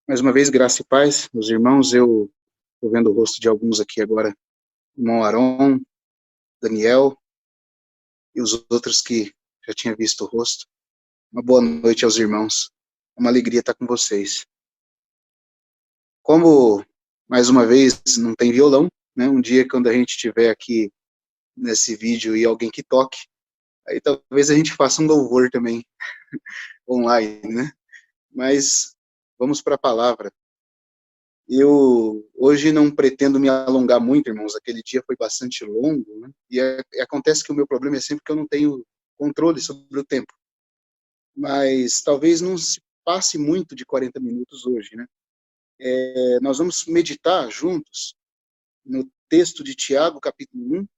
Mais uma vez, graça e paz, meus irmãos. Eu estou vendo o rosto de alguns aqui agora, irmão Aron, Daniel e os outros que já tinha visto o rosto. Uma boa noite aos irmãos. É uma alegria estar com vocês. Como, mais uma vez, não tem violão, né? Um dia, quando a gente estiver aqui nesse vídeo e alguém que toque, aí talvez a gente faça um louvor também online, né? Mas vamos para a palavra. Eu hoje não pretendo me alongar muito, irmãos. Aquele dia foi bastante longo, né? E acontece que o meu problema é sempre que eu não tenho controle sobre o tempo. Mas talvez não se passe muito de 40 minutos hoje, né? Nós vamos meditar juntos no texto de Tiago, capítulo 1,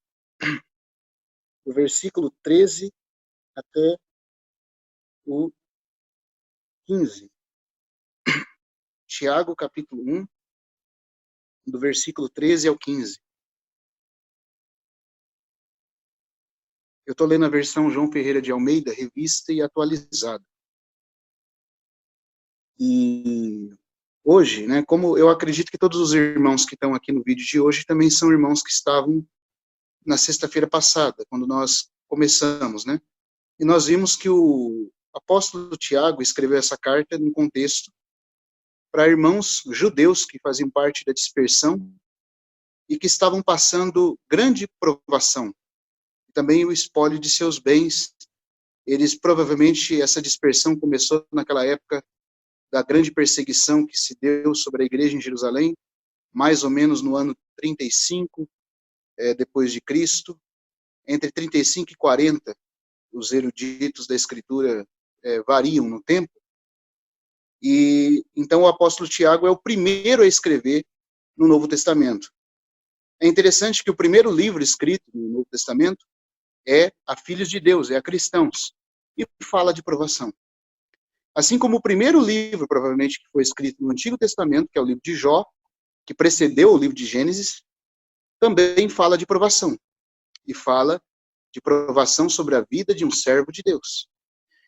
do versículo 13 até o 15. Tiago, capítulo 1, do versículo 13 ao 15. Eu estou lendo a versão João Ferreira de Almeida, revista e atualizada. E hoje, né, como eu acredito que todos os irmãos que estão aqui no vídeo de hoje também são irmãos que estavam na sexta-feira passada, quando nós começamos, né? E nós vimos que o apóstolo Tiago escreveu essa carta num contexto para irmãos judeus que faziam parte da dispersão e que estavam passando grande provação, e também o espólio de seus bens. Eles provavelmente, essa dispersão começou naquela época da grande perseguição que se deu sobre a igreja em Jerusalém, mais ou menos no ano 35 depois de Cristo. Entre 35 e 40, os eruditos da Escritura variam no tempo. E então o apóstolo Tiago é o primeiro a escrever no Novo Testamento. É interessante que o primeiro livro escrito no Novo Testamento é a Filhos de Deus, é a Cristãos, e fala de provação. Assim como o primeiro livro, provavelmente, que foi escrito no Antigo Testamento, que é o livro de Jó, que precedeu o livro de Gênesis, também fala de provação. E fala de provação sobre a vida de um servo de Deus.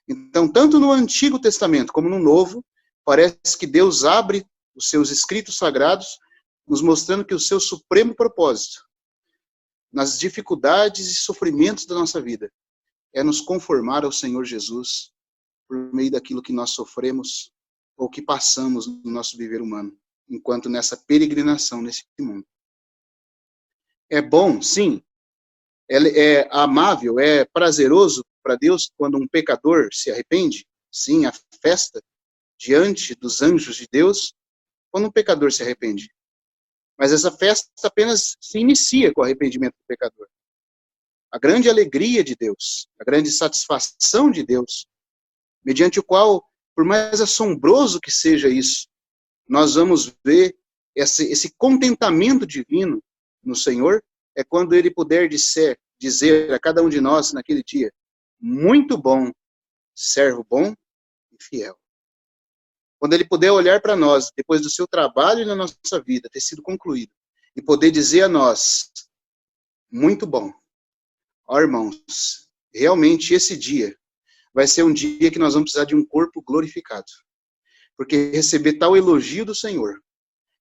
Então, tanto no Antigo Testamento como no Novo, parece que Deus abre os seus escritos sagrados, nos mostrando que o seu supremo propósito, nas dificuldades e sofrimentos da nossa vida, é nos conformar ao Senhor Jesus, por meio daquilo que nós sofremos ou que passamos no nosso viver humano, enquanto nessa peregrinação nesse mundo. É bom, sim, é amável, é prazeroso para Deus quando um pecador se arrepende? Sim, a festa diante dos anjos de Deus quando um pecador se arrepende. Mas essa festa apenas se inicia com o arrependimento do pecador. A grande alegria de Deus, a grande satisfação de Deus, mediante o qual, por mais assombroso que seja isso, nós vamos ver esse contentamento divino no Senhor, é quando Ele puder dizer a cada um de nós naquele dia, muito bom, servo bom e fiel. Quando Ele puder olhar para nós, depois do seu trabalho na nossa vida ter sido concluído, e poder dizer a nós, muito bom. Ó, irmãos, realmente esse dia vai ser um dia que nós vamos precisar de um corpo glorificado. Porque receber tal elogio do Senhor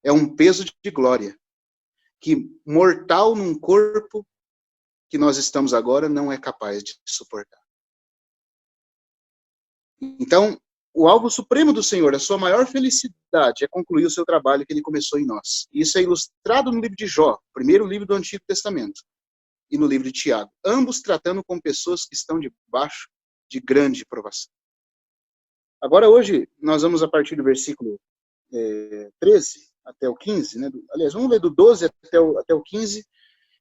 é um peso de glória que mortal num corpo que nós estamos agora não é capaz de suportar. Então, o alvo supremo do Senhor, a sua maior felicidade é concluir o seu trabalho que Ele começou em nós. Isso é ilustrado no livro de Jó, primeiro livro do Antigo Testamento, e no livro de Tiago, ambos tratando com pessoas que estão debaixo de grande provação. Agora, hoje, nós vamos a partir do versículo 13 até o 15, né? Aliás, vamos ler do 12 até o 15,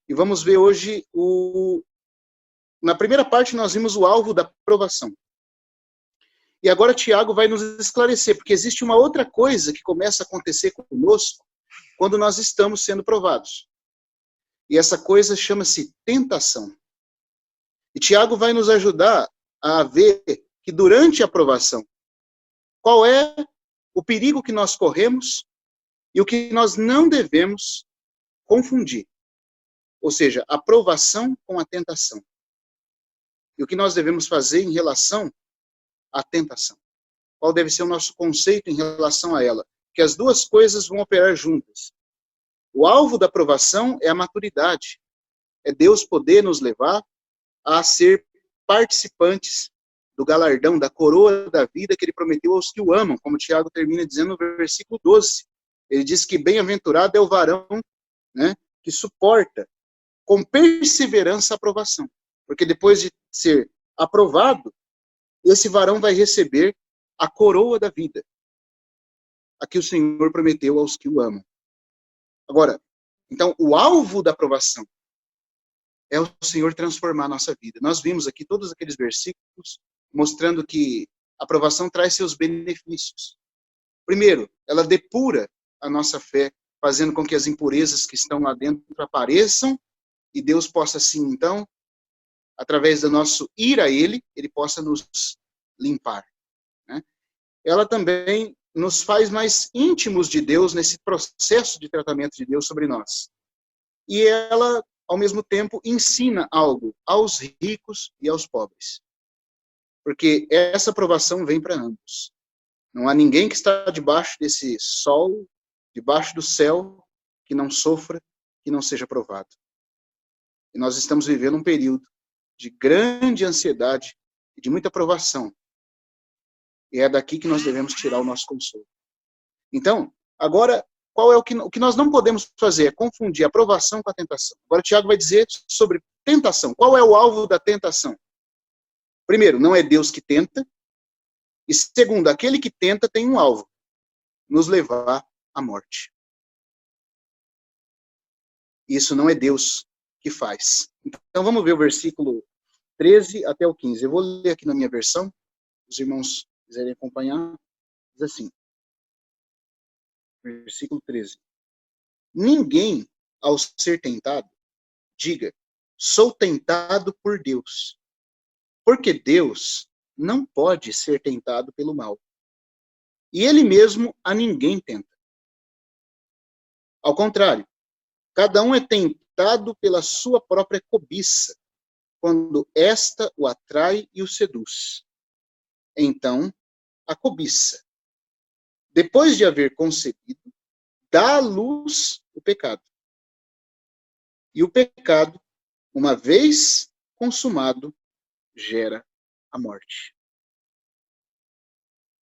e vamos ver hoje na primeira parte nós vimos o alvo da provação. E agora Tiago vai nos esclarecer, porque existe uma outra coisa que começa a acontecer conosco quando nós estamos sendo provados. E essa coisa chama-se tentação. E Tiago vai nos ajudar a ver que durante a provação, qual é o perigo que nós corremos e o que nós não devemos confundir. Ou seja, a provação com a tentação. E o que nós devemos fazer em relação à tentação. Qual deve ser o nosso conceito em relação a ela? que as duas coisas vão operar juntas. O alvo da aprovação é a maturidade. É Deus poder nos levar a ser participantes do galardão, da coroa da vida que ele prometeu aos que o amam, como Tiago termina dizendo no versículo 12. Ele diz que bem-aventurado é o varão, né, que suporta com perseverança a aprovação. Porque depois de ser aprovado, esse varão vai receber a coroa da vida, a que o Senhor prometeu aos que o amam. Agora, então, o alvo da aprovação é o Senhor transformar a nossa vida. Nós vimos aqui todos aqueles versículos mostrando que a aprovação traz seus benefícios. Primeiro, ela depura a nossa fé, fazendo com que as impurezas que estão lá dentro apareçam e Deus possa, assim, então, através do nosso ir a Ele, Ele possa nos limpar. Né? Ela também nos faz mais íntimos de Deus nesse processo de tratamento de Deus sobre nós. E ela, ao mesmo tempo, ensina algo aos ricos e aos pobres. Porque essa aprovação vem para ambos. Não há ninguém que está debaixo desse sol, debaixo do céu, que não sofra, que não seja aprovado. E nós estamos vivendo um período de grande ansiedade e de muita aprovação. E é daqui que nós devemos tirar o nosso consolo. Então, agora, qual é o que nós não podemos fazer? É confundir a aprovação com a tentação. Agora, Tiago vai dizer sobre tentação. Qual é o alvo da tentação? Primeiro, não é Deus que tenta. E segundo, aquele que tenta tem um alvo: nos levar à morte. Isso não é Deus que faz. Então, vamos ver o versículo 13 até o 15. Eu vou ler aqui na minha versão, os irmãos quiserem acompanhar. Diz assim, versículo 13. Ninguém, ao ser tentado, diga, sou tentado por Deus. Porque Deus não pode ser tentado pelo mal. E ele mesmo a ninguém tenta. Ao contrário, cada um é tentado pela sua própria cobiça, quando esta o atrai e o seduz. Então, a cobiça, depois de haver concebido, dá à luz o pecado. E o pecado, uma vez consumado, gera a morte.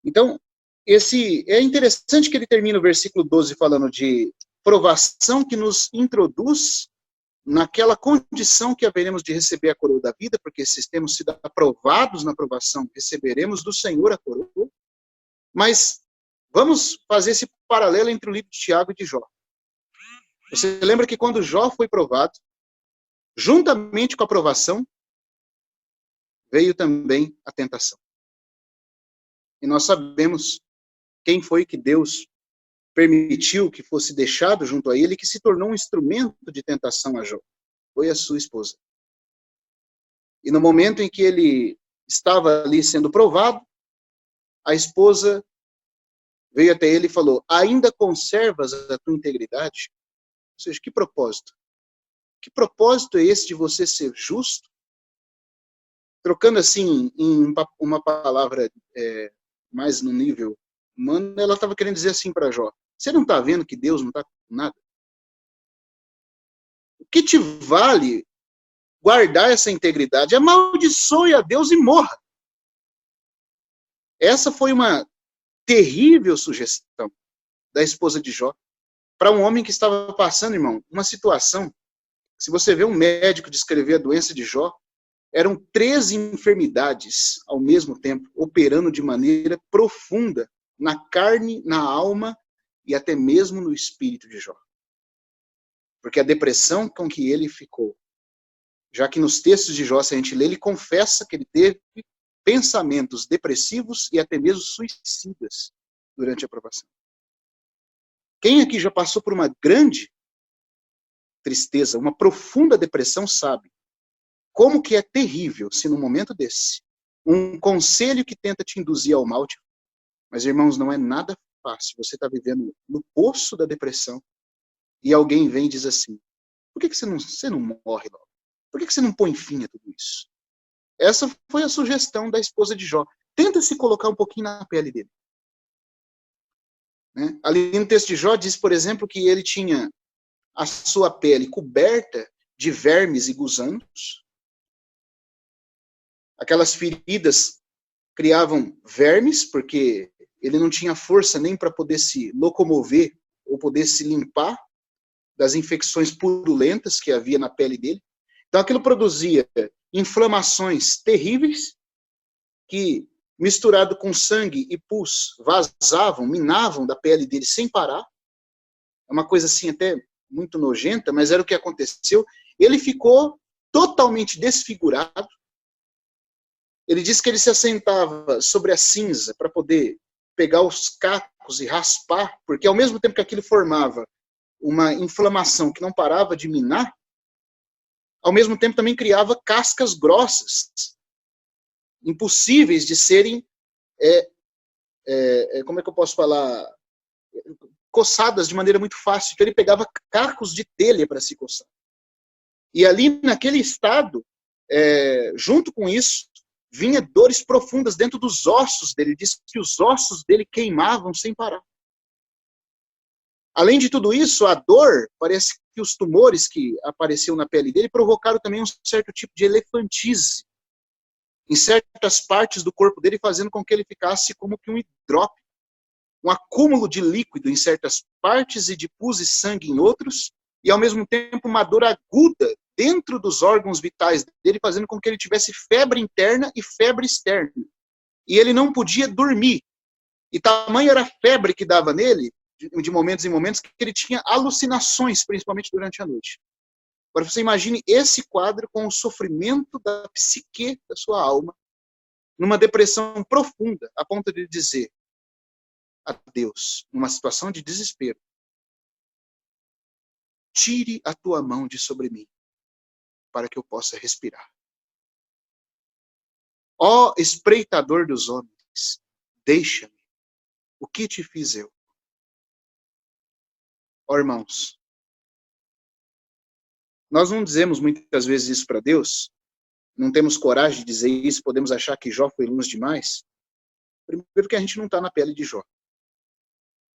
Então, é interessante que ele termina o versículo 12 falando de provação que nos introduz naquela condição que haveremos de receber a coroa da vida, porque se temos sido aprovados na provação, receberemos do Senhor a coroa. Mas vamos fazer esse paralelo entre o livro de Tiago e de Jó. Você lembra que quando Jó foi provado, juntamente com a provação, veio também a tentação. E nós sabemos quem foi que Deus permitiu que fosse deixado junto a ele, que se tornou um instrumento de tentação a Jó. Foi a sua esposa. E no momento em que ele estava ali sendo provado, a esposa veio até ele e falou, ainda conservas a tua integridade? Ou seja, que propósito? Que propósito é esse de você ser justo? Trocando assim, em uma palavra mais no nível humano, ela estava querendo dizer assim para Jó, você não está vendo que Deus não está com nada? O que te vale guardar essa integridade? Amaldiçoe a Deus e morra. Essa foi uma terrível sugestão da esposa de Jó para um homem que estava passando, irmão, uma situação. Se você vê um médico descrever a doença de Jó, eram 13 enfermidades ao mesmo tempo, operando de maneira profunda na carne, na alma e até mesmo no espírito de Jó. Porque a depressão com que ele ficou, já que nos textos de Jó, se a gente lê, ele confessa que ele teve pensamentos depressivos e até mesmo suicidas durante a provação. Quem aqui já passou por uma grande tristeza, uma profunda depressão, sabe como que é terrível se num momento desse, um conselho que tenta te induzir ao mal, mas irmãos, não é nada fácil. Você está vivendo no poço da depressão e alguém vem e diz assim, por que você não morre logo? Por que você não põe fim a tudo isso? Essa foi a sugestão da esposa de Jó. Tenta se colocar um pouquinho na pele dele. né? Ali no texto de Jó diz, por exemplo, que ele tinha a sua pele coberta de vermes e gusanos. Aquelas feridas criavam vermes, porque ele não tinha força nem para poder se locomover ou poder se limpar das infecções purulentas que havia na pele dele. Então aquilo produzia inflamações terríveis que, misturado com sangue e pus, vazavam, minavam da pele dele sem parar. É uma coisa assim até muito nojenta, mas era o que aconteceu. Ele ficou totalmente desfigurado. Ele disse que ele se assentava sobre a cinza para poder pegar os cacos e raspar, porque ao mesmo tempo que aquilo formava uma inflamação que não parava de minar, ao mesmo tempo também criava cascas grossas, impossíveis de serem, como é que eu posso falar, coçadas de maneira muito fácil. Então ele pegava cacos de telha para se coçar. E ali, naquele estado, junto com isso, vinha dores profundas dentro dos ossos dele. Ele disse que os ossos dele queimavam sem parar. Além de tudo isso, a dor, parece que os tumores que apareceram na pele dele provocaram também um certo tipo de elefantise em certas partes do corpo dele, fazendo com que ele ficasse como que um hidrópico, um acúmulo de líquido em certas partes e de pus e sangue em outros, e ao mesmo tempo uma dor aguda dentro dos órgãos vitais dele, fazendo com que ele tivesse febre interna e febre externa. E ele não podia dormir. E tamanho era a febre que dava nele, de momentos em momentos, que ele tinha alucinações, principalmente durante a noite. Agora você imagine esse quadro com o sofrimento da psique da sua alma, numa depressão profunda, a ponto de dizer a Deus, numa situação de desespero: tire a tua mão de sobre mim, para que eu possa respirar. Ó espreitador dos homens, deixa-me. O que te fiz eu? Ó irmãos, nós não dizemos muitas vezes isso para Deus, não temos coragem de dizer isso, podemos achar que Jó foi longe demais. Primeiro, porque a gente não está na pele de Jó.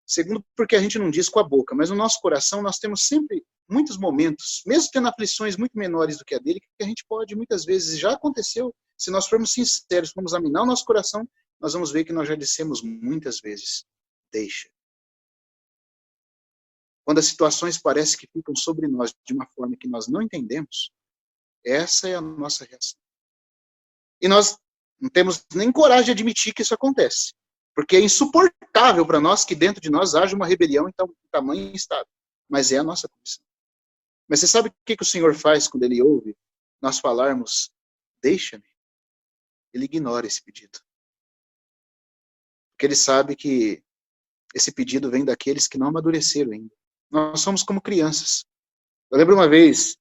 Segundo, porque a gente não diz com a boca, mas no nosso coração nós temos sempre muitos momentos, mesmo tendo aflições muito menores do que a dele, que a gente pode, muitas vezes, já aconteceu, se nós formos sinceros, formos examinar o nosso coração, nós vamos ver que nós já dissemos muitas vezes: deixa. Quando as situações parecem que ficam sobre nós de uma forma que nós não entendemos, essa é a nossa reação. E nós não temos nem coragem de admitir que isso acontece, porque é insuportável para nós que dentro de nós haja uma rebelião em tamanho estado. Mas é a nossa condição. Mas você sabe o que o Senhor faz quando Ele ouve nós falarmos: deixa-me? Ele ignora esse pedido. Porque Ele sabe que esse pedido vem daqueles que não amadureceram ainda. Nós somos como crianças. Eu lembro uma vez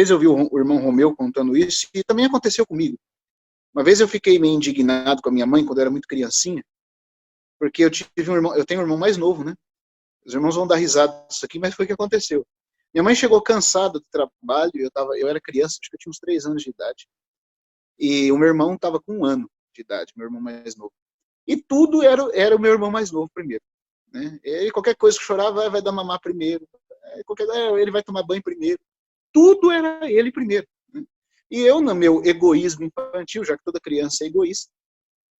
eu vi o irmão Romeu contando isso, e também aconteceu comigo. Uma vez eu fiquei meio indignado com a minha mãe, quando eu era muito criancinha, porque eu tenho um irmão mais novo, né? Os irmãos vão dar risada disso aqui, mas foi o que aconteceu. Minha mãe chegou cansada do trabalho, eu era criança, acho que eu tinha uns 3 anos de idade. E o meu irmão estava com 1 ano de idade, meu irmão mais novo. E tudo era o meu irmão mais novo primeiro. Né? E qualquer coisa que chorava, vai dar mamar primeiro. Ele vai tomar banho primeiro. Tudo era ele primeiro. Né? E eu, no meu egoísmo infantil, já que toda criança é egoísta,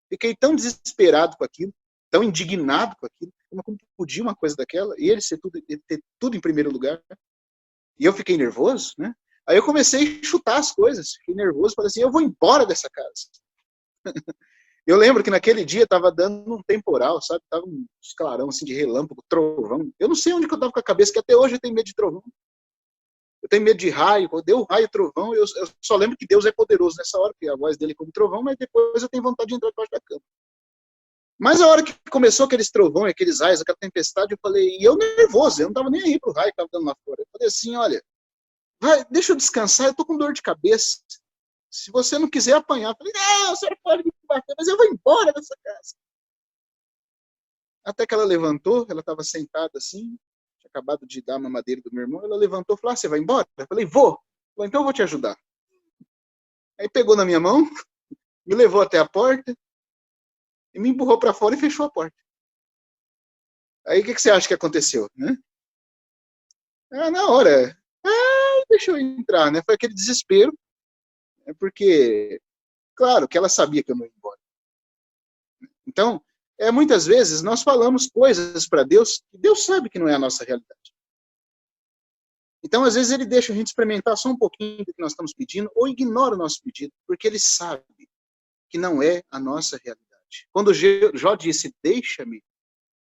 fiquei tão desesperado com aquilo, tão indignado com aquilo, como podia uma coisa daquela, e ele ter tudo em primeiro lugar. E eu fiquei nervoso, né? Aí eu comecei a chutar as coisas, fiquei nervoso, falei assim: eu vou embora dessa casa. Eu lembro que naquele dia estava dando um temporal, sabe? Tava um clarão assim de relâmpago, trovão. Eu não sei onde que eu estava com a cabeça, que até hoje eu tenho medo de trovão. Eu tenho medo de raio. Quando deu raio, trovão, eu só lembro que Deus é poderoso nessa hora, porque a voz dele é como trovão, mas depois eu tenho vontade de entrar debaixo da cama. Mas a hora que começou aqueles trovões, aqueles raios, aquela tempestade, eu falei, e eu nervoso, eu não estava nem aí pro raio que estava dando lá fora. Eu falei assim: olha, deixa eu descansar, eu tô com dor de cabeça. Se você não quiser apanhar, eu falei: não, a senhora pode me bater, mas eu vou embora dessa casa. Até que ela levantou, ela estava sentada assim, tinha acabado de dar uma madeira do meu irmão, ela levantou e falou: você vai embora? Eu falei: vou. Falei: então eu vou te ajudar. Aí pegou na minha mão, me levou até a porta, e me empurrou para fora e fechou a porta. Aí o que você acha que aconteceu, né? Na hora, deixa eu entrar, né? Foi aquele desespero, né? Porque, claro, que ela sabia que eu não ia embora. Então, muitas vezes nós falamos coisas para Deus que Deus sabe que não é a nossa realidade. Então, às vezes, ele deixa a gente experimentar só um pouquinho do que nós estamos pedindo, ou ignora o nosso pedido, porque ele sabe que não é a nossa realidade. Quando Jó disse, deixa-me,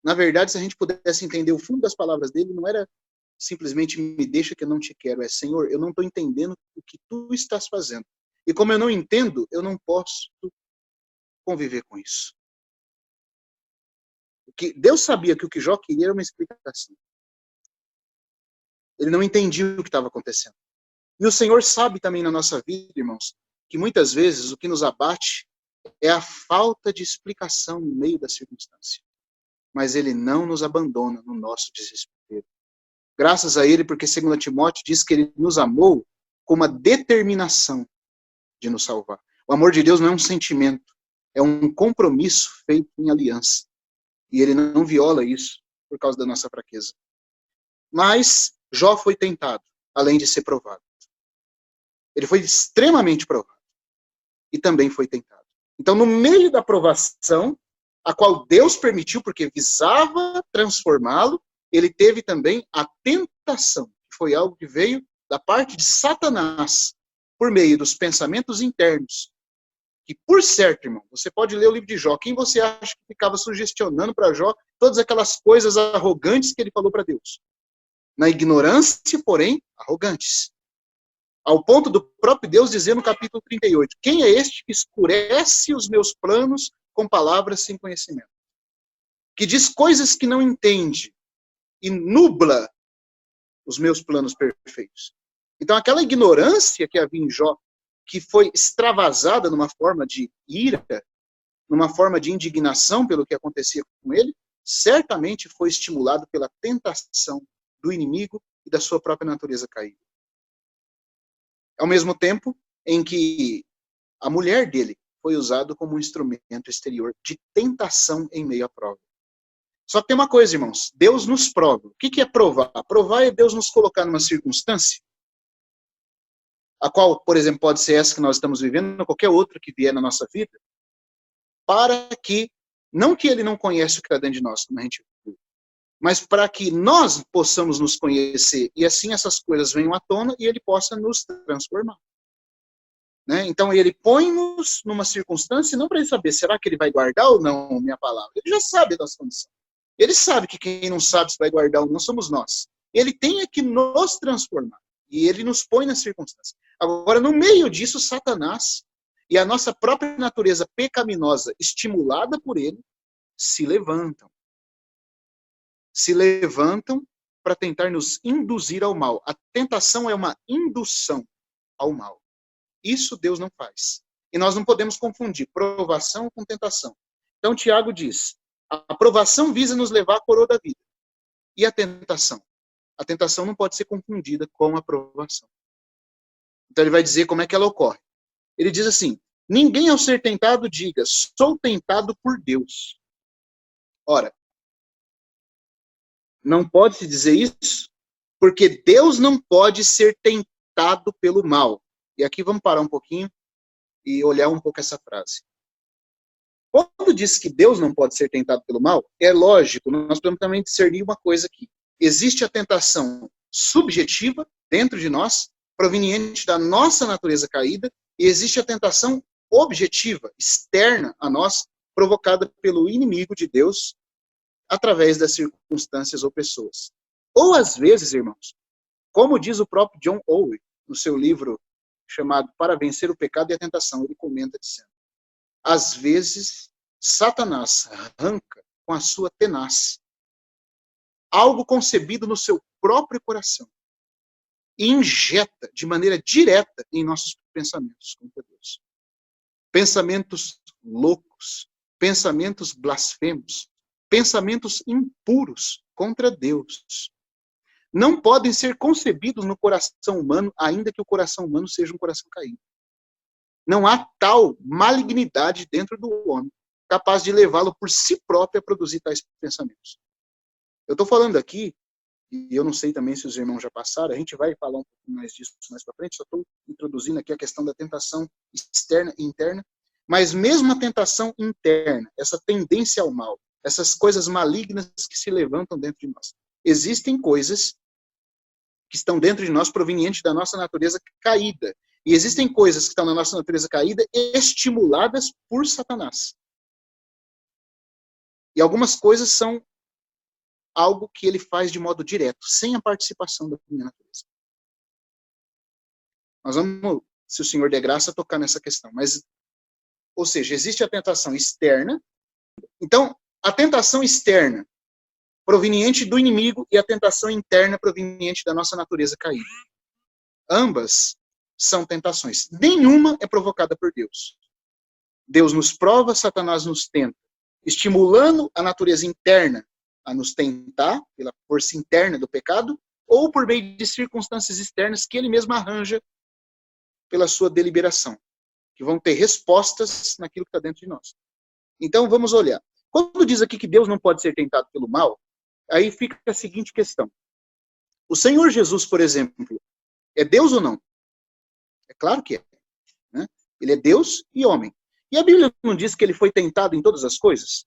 na verdade, se a gente pudesse entender o fundo das palavras dele, não era simplesmente me deixa que eu não te quero, é Senhor, eu não estou entendendo o que tu estás fazendo. E como eu não entendo, eu não posso conviver com isso. Porque Deus sabia que o que Jó queria era uma explicação. Ele não entendia o que estava acontecendo. E o Senhor sabe também na nossa vida, irmãos, que muitas vezes o que nos abate é a falta de explicação no meio da circunstância. Mas ele não nos abandona no nosso desespero. Graças a ele, porque 2 Timóteo diz que ele nos amou com uma determinação de nos salvar. O amor de Deus não é um sentimento, é um compromisso feito em aliança. E ele não viola isso por causa da nossa fraqueza. Mas Jó foi tentado, além de ser provado. Ele foi extremamente provado. E também foi tentado. Então, no meio da provação, a qual Deus permitiu, porque visava transformá-lo, ele teve também a tentação, que foi algo que veio da parte de Satanás, por meio dos pensamentos internos. Que, por certo, irmão, você pode ler o livro de Jó. Quem você acha que ficava sugestionando para Jó todas aquelas coisas arrogantes que ele falou para Deus? Na ignorância, porém, arrogantes. Ao ponto do próprio Deus dizer no capítulo 38, quem é este que escurece os meus planos com palavras sem conhecimento? Que diz coisas que não entende e nubla os meus planos perfeitos. Então, aquela ignorância que havia em Jó, que foi extravasada numa forma de ira, numa forma de indignação pelo que acontecia com ele, certamente foi estimulado pela tentação do inimigo e da sua própria natureza caída. Ao mesmo tempo em que a mulher dele foi usada como um instrumento exterior de tentação em meio à prova. Só que tem uma coisa, irmãos, Deus nos prova. O que é provar? Provar é Deus nos colocar numa circunstância, a qual, por exemplo, pode ser essa que nós estamos vivendo, ou qualquer outra que vier na nossa vida, para que, não que ele não conhece o que está dentro de nós, como a gente viu, mas para que nós possamos nos conhecer e assim essas coisas venham à tona e ele possa nos transformar. Né? Então ele põe-nos numa circunstância não para ele saber, será que ele vai guardar ou não minha palavra? Ele já sabe da nossa condição. Ele sabe que quem não sabe se vai guardar ou não somos nós. Ele tem que nos transformar. E ele nos põe na circunstância. Agora, no meio disso, Satanás e a nossa própria natureza pecaminosa, estimulada por ele, se levantam. Se levantam para tentar nos induzir ao mal. A tentação é uma indução ao mal. Isso Deus não faz. E nós não podemos confundir provação com tentação. Então, Tiago diz, a provação visa nos levar à coroa da vida. E a tentação? A tentação não pode ser confundida com a provação. Então, ele vai dizer como é que ela ocorre. Ele diz assim, ninguém ao ser tentado diga, sou tentado por Deus. Ora, não pode se dizer isso, porque Deus não pode ser tentado pelo mal. E aqui vamos parar um pouquinho e olhar um pouco essa frase. Quando diz que Deus não pode ser tentado pelo mal, é lógico, nós podemos também discernir uma coisa aqui. Existe a tentação subjetiva dentro de nós, proveniente da nossa natureza caída, e existe a tentação objetiva, externa a nós, provocada pelo inimigo de Deus, através das circunstâncias ou pessoas. Ou às vezes, irmãos, como diz o próprio John Owen, no seu livro chamado Para Vencer o Pecado e a Tentação, ele comenta dizendo, às vezes, Satanás arranca com a sua tenaz algo concebido no seu próprio coração e injeta de maneira direta em nossos pensamentos contra Deus. Pensamentos loucos, pensamentos blasfemos, pensamentos impuros contra Deus. Não podem ser concebidos no coração humano, ainda que o coração humano seja um coração caído. Não há tal malignidade dentro do homem capaz de levá-lo por si próprio a produzir tais pensamentos. Eu estou falando aqui, e eu não sei também se os irmãos já passaram, a gente vai falar um pouco mais disso mais para frente, só estou introduzindo aqui a questão da tentação externa e interna, mas mesmo a tentação interna, essa tendência ao mal, essas coisas malignas que se levantam dentro de nós. Existem coisas que estão dentro de nós provenientes da nossa natureza caída. E existem coisas que estão na nossa natureza caída estimuladas por Satanás. E algumas coisas são algo que ele faz de modo direto, sem a participação da minha natureza. Nós vamos, se o Senhor der graça, tocar nessa questão. Mas, ou seja, existe a tentação externa. Então, a tentação externa proveniente do inimigo e a tentação interna proveniente da nossa natureza caída. Ambas são tentações. Nenhuma é provocada por Deus. Deus nos prova, Satanás nos tenta, estimulando a natureza interna a nos tentar, pela força interna do pecado, ou por meio de circunstâncias externas que ele mesmo arranja pela sua deliberação, que vão ter respostas naquilo que está dentro de nós. Então, vamos olhar. Quando diz aqui que Deus não pode ser tentado pelo mal, aí fica a seguinte questão. O Senhor Jesus, por exemplo, é Deus ou não? É claro que é. Né? Ele é Deus e homem. E a Bíblia não diz que ele foi tentado em todas as coisas?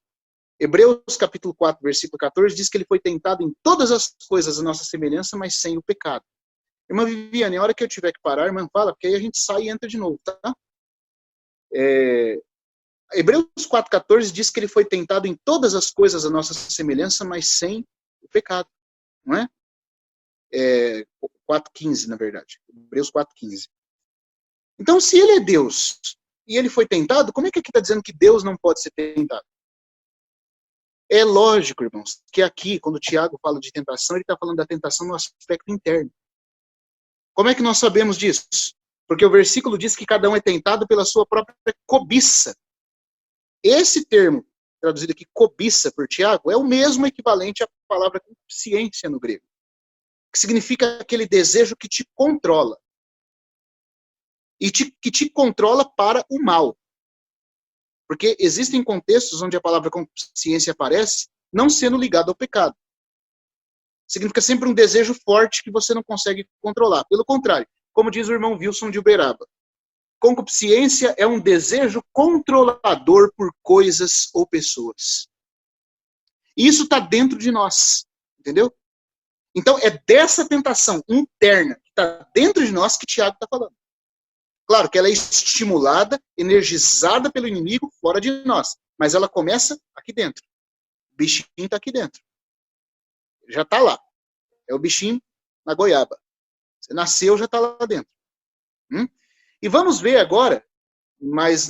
Hebreus capítulo 4, versículo 14, diz que ele foi tentado em todas as coisas a nossa semelhança, mas sem o pecado. Irmã Viviane, a hora que eu tiver que parar, irmã, fala, porque aí a gente sai e entra de novo, tá? Hebreus 4,14 diz que ele foi tentado em todas as coisas a nossa semelhança, mas sem o pecado, não é? 4,15, na verdade. Hebreus 4,15. Então, se ele é Deus e ele foi tentado, como é que aqui está dizendo que Deus não pode ser tentado? É lógico, irmãos, que aqui, quando o Tiago fala de tentação, ele está falando da tentação no aspecto interno. Como é que nós sabemos disso? Porque o versículo diz que cada um é tentado pela sua própria cobiça. Esse termo, traduzido aqui cobiça por Tiago, é o mesmo equivalente à palavra consciência no grego, que significa aquele desejo que te controla. E que te controla para o mal. Porque existem contextos onde a palavra consciência aparece não sendo ligada ao pecado. Significa sempre um desejo forte que você não consegue controlar. Pelo contrário, como diz o irmão Wilson de Uberaba, concupiscência é um desejo controlador por coisas ou pessoas. E isso está dentro de nós, entendeu? Então é dessa tentação interna que está dentro de nós que Tiago está falando. Claro que ela é estimulada, energizada pelo inimigo fora de nós. Mas ela começa aqui dentro. O bichinho está aqui dentro. Já está lá. É o bichinho na goiaba. Você nasceu, já está lá dentro. E vamos ver agora, mas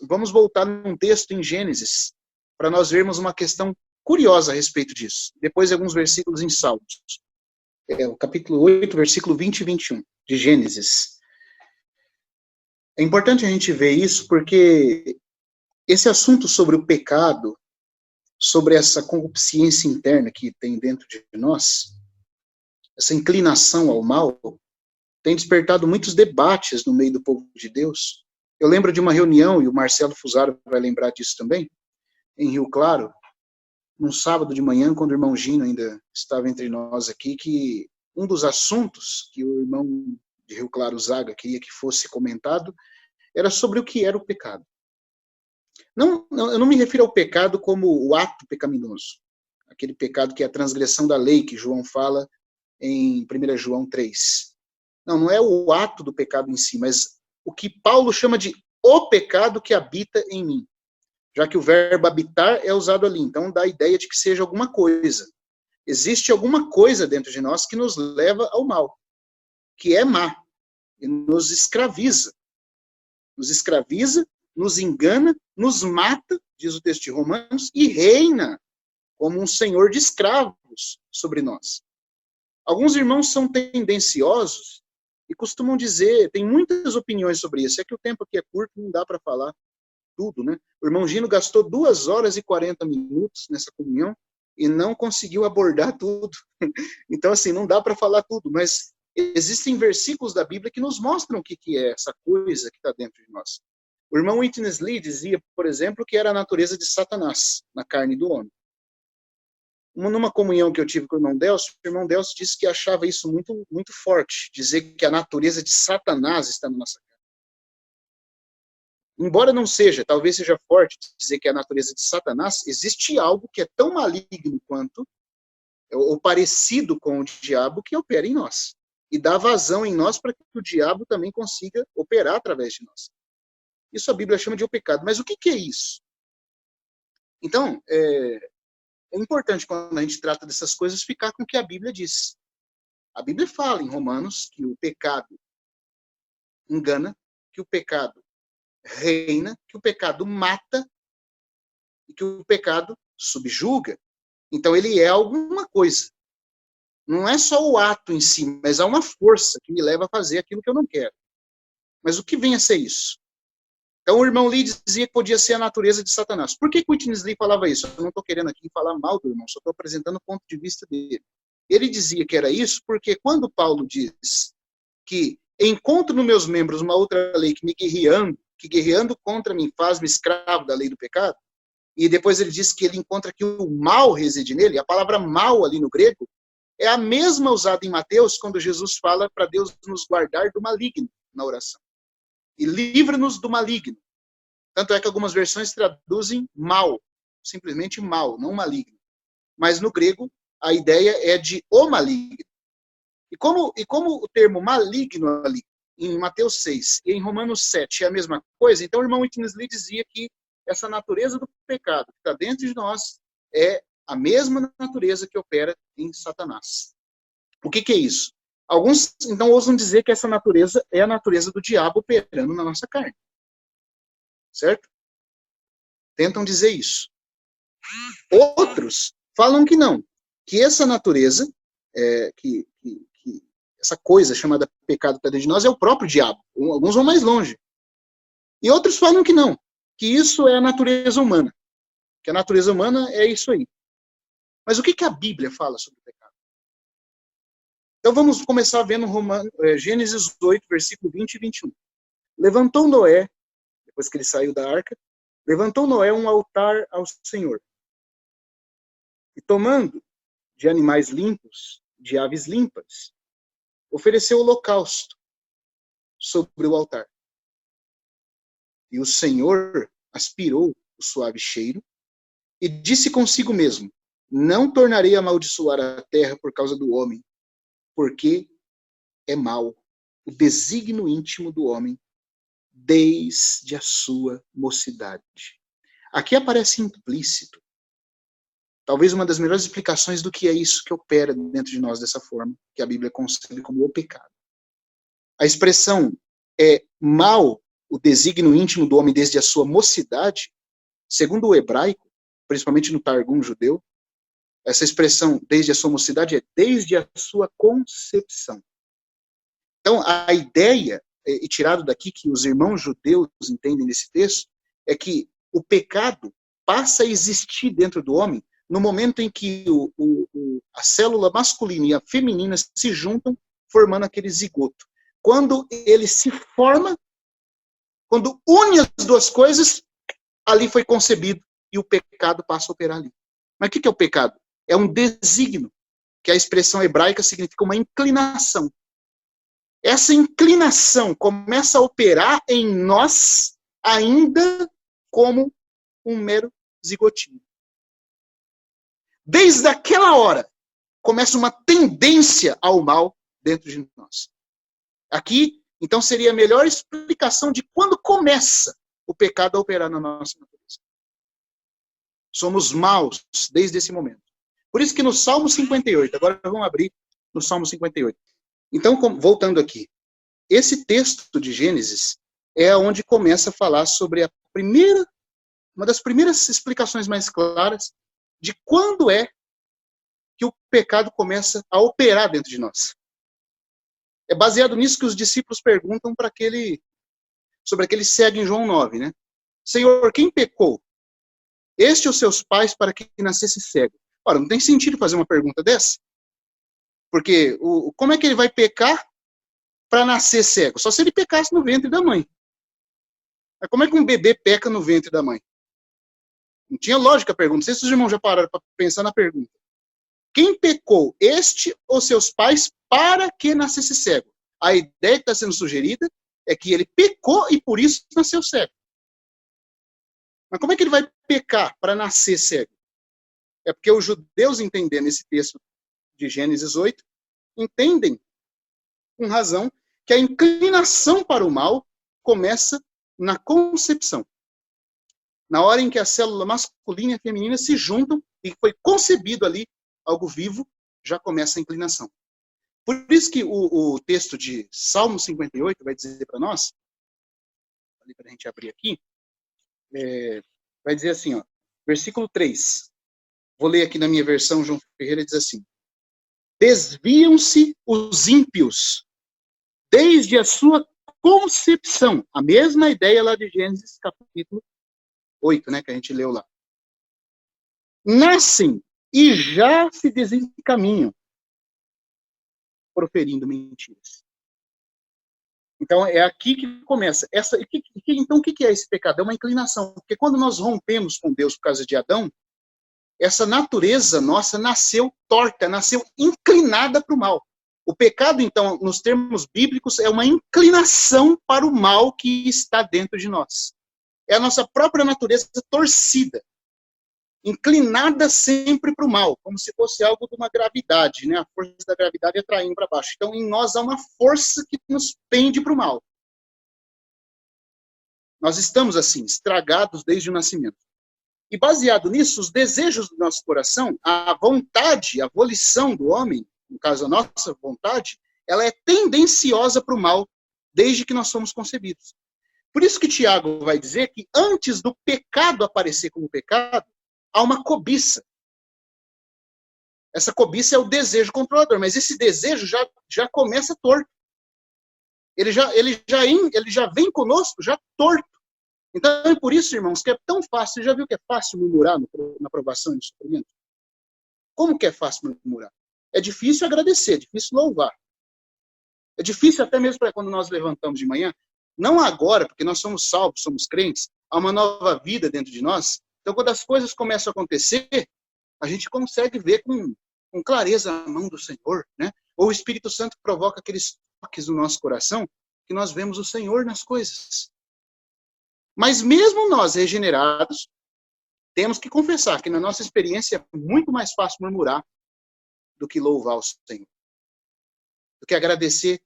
vamos voltar num texto em Gênesis, para nós vermos uma questão curiosa a respeito disso. Depois de alguns versículos em Salmos. O capítulo 8, versículo 20 e 21 de Gênesis. É importante a gente ver isso porque esse assunto sobre o pecado, sobre essa concupiscência interna que tem dentro de nós, essa inclinação ao mal, tem despertado muitos debates no meio do povo de Deus. Eu lembro de uma reunião, e o Marcelo Fusaro vai lembrar disso também, em Rio Claro, num sábado de manhã, quando o irmão Gino ainda estava entre nós aqui, que um dos assuntos que o irmão de Rio Claro Zaga queria que fosse comentado era sobre o que era o pecado. Eu não me refiro ao pecado como o ato pecaminoso, aquele pecado que é a transgressão da lei, que João fala em 1 João 3. Não é o ato do pecado em si, mas o que Paulo chama de o pecado que habita em mim. Já que o verbo habitar é usado ali, então dá a ideia de que seja alguma coisa. Existe alguma coisa dentro de nós que nos leva ao mal, que é má, e nos escraviza. Nos escraviza, nos engana, nos mata, diz o texto de Romanos, e reina como um senhor de escravos sobre nós. Alguns irmãos são tendenciosos e costumam dizer, tem muitas opiniões sobre isso, é que o tempo aqui é curto, não dá para falar tudo, né? O irmão Gino gastou 2 horas e 40 minutos nessa comunhão e não conseguiu abordar tudo. Então, assim, não dá para falar tudo, mas existem versículos da Bíblia que nos mostram o que é essa coisa que está dentro de nós. O irmão Witness Lee dizia, por exemplo, que era a natureza de Satanás na carne do homem. Numa comunhão que eu tive com o irmão Delcio disse que achava isso muito, muito forte, dizer que a natureza de Satanás está na nossa carne. Embora não seja, talvez seja forte dizer que a natureza de Satanás, existe algo que é tão maligno quanto, ou parecido com o diabo, que opera em nós. E dá vazão em nós para que o diabo também consiga operar através de nós. Isso a Bíblia chama de o pecado. Mas o que é isso? Então, é importante, quando a gente trata dessas coisas, ficar com o que a Bíblia diz. A Bíblia fala em Romanos que o pecado engana, que o pecado reina, que o pecado mata e que o pecado subjuga. Então ele é alguma coisa. Não é só o ato em si, mas há uma força que me leva a fazer aquilo que eu não quero. Mas o que vem a ser isso? Então o irmão Lee dizia que podia ser a natureza de Satanás. Por que Witness Lee falava isso? Eu não estou querendo aqui falar mal do irmão, só estou apresentando o ponto de vista dele. Ele dizia que era isso porque quando Paulo diz que encontro nos meus membros uma outra lei que guerreando contra mim faz-me escravo da lei do pecado, e depois ele diz que ele encontra que o mal reside nele, a palavra mal ali no grego é a mesma usada em Mateus quando Jesus fala para Deus nos guardar do maligno na oração. E livra-nos do maligno. Tanto é que algumas versões traduzem mal, simplesmente mal, não maligno. Mas no grego, a ideia é de o maligno. E como o termo maligno ali, em Mateus 6 e em Romanos 7 é a mesma coisa, então o irmão Witness Lee dizia que essa natureza do pecado que está dentro de nós é a mesma natureza que opera em Satanás. O que é isso? Alguns, então, ousam dizer que essa natureza é a natureza do diabo operando na nossa carne. Certo? Tentam dizer isso. Outros falam que não. Que essa natureza, que essa coisa chamada pecado que está dentro de nós é o próprio diabo. Alguns vão mais longe. E outros falam que não. Que isso é a natureza humana. Que a natureza humana é isso aí. Mas o que a Bíblia fala sobre o pecado? Então vamos começar vendo Gênesis 8, versículo 20 e 21. Levantou Noé, depois que ele saiu da arca, levantou Noé um altar ao Senhor. E tomando de animais limpos, de aves limpas, ofereceu holocausto sobre o altar. E o Senhor aspirou o suave cheiro e disse consigo mesmo: não tornarei a amaldiçoar a terra por causa do homem, porque é mau o desígnio íntimo do homem desde a sua mocidade. Aqui aparece implícito, talvez uma das melhores explicações do que é isso que opera dentro de nós dessa forma, que a Bíblia concebe como o pecado. A expressão é mau o desígnio íntimo do homem desde a sua mocidade, segundo o hebraico, principalmente no Targum judeu, essa expressão desde a sua mocidade é desde a sua concepção. Então, a ideia, e tirado daqui que os irmãos judeus entendem nesse texto, é que o pecado passa a existir dentro do homem no momento em que a célula masculina e a feminina se juntam, formando aquele zigoto. Quando ele se forma, quando une as duas coisas, ali foi concebido e o pecado passa a operar ali. Mas o que é o pecado? É um desígnio, que a expressão hebraica significa uma inclinação. Essa inclinação começa a operar em nós ainda como um mero zigotinho. Desde aquela hora, começa uma tendência ao mal dentro de nós. Aqui, então, seria a melhor explicação de quando começa o pecado a operar na nossa natureza. Somos maus desde esse momento. Por isso que no Salmo 58, agora vamos abrir no Salmo 58. Então, voltando aqui, esse texto de Gênesis é onde começa a falar sobre uma das primeiras explicações mais claras de quando é que o pecado começa a operar dentro de nós. É baseado nisso que os discípulos perguntam sobre aquele cego em João 9, né? Senhor, quem pecou? Este ou seus pais para que nascesse cego? Ora, não tem sentido fazer uma pergunta dessa. Porque como é que ele vai pecar para nascer cego? Só se ele pecasse no ventre da mãe. Mas como é que um bebê peca no ventre da mãe? Não tinha lógica a pergunta. Não sei se os irmãos já pararam para pensar na pergunta. quem pecou, este ou seus pais, para que nascesse cego? A ideia que está sendo sugerida é que ele pecou e por isso nasceu cego. Mas como é que ele vai pecar para nascer cego? É porque os judeus, entendendo esse texto de Gênesis 8, entendem, com razão, que a inclinação para o mal começa na concepção. Na hora em que a célula masculina e feminina se juntam e foi concebido ali algo vivo, já começa a inclinação. Por isso que o texto de Salmo 58 vai dizer para nós, para a gente abrir aqui, vai dizer assim, ó, versículo 3. Vou ler aqui na minha versão, João Ferreira diz assim: desviam-se os ímpios desde a sua concepção. A mesma ideia lá de Gênesis capítulo 8, né, que a gente leu lá. Nascem e já se desencaminham, proferindo mentiras. Então, é aqui que começa. Então, o que é esse pecado? É uma inclinação. Porque quando nós rompemos com Deus por causa de Adão, essa natureza nossa nasceu torta, nasceu inclinada para o mal. O pecado, então, nos termos bíblicos, é uma inclinação para o mal que está dentro de nós. É a nossa própria natureza torcida, inclinada sempre para o mal, como se fosse algo de uma gravidade, né? A força da gravidade atraindo para baixo. Então, em nós há uma força que nos pende para o mal. Nós estamos assim, estragados desde o nascimento. E baseado nisso, os desejos do nosso coração, a vontade, a volição do homem, no caso a nossa vontade, ela é tendenciosa para o mal desde que nós somos concebidos. Por isso que Tiago vai dizer que antes do pecado aparecer como pecado, há uma cobiça. Essa cobiça é o desejo controlador, mas esse desejo já começa torto. Ele já vem conosco já torto. Então, é por isso, irmãos, que é tão fácil. Você já viu que é fácil murmurar na provação e no sofrimento? Como que é fácil murmurar? É difícil agradecer, é difícil louvar. É difícil até mesmo para quando nós levantamos de manhã. Não agora, porque nós somos salvos, somos crentes, há uma nova vida dentro de nós. Então, quando as coisas começam a acontecer, a gente consegue ver com clareza a mão do Senhor, né? Ou o Espírito Santo provoca aqueles toques no nosso coração, que nós vemos o Senhor nas coisas. Mas mesmo nós, regenerados, temos que confessar que na nossa experiência é muito mais fácil murmurar do que louvar o Senhor. Do que agradecer,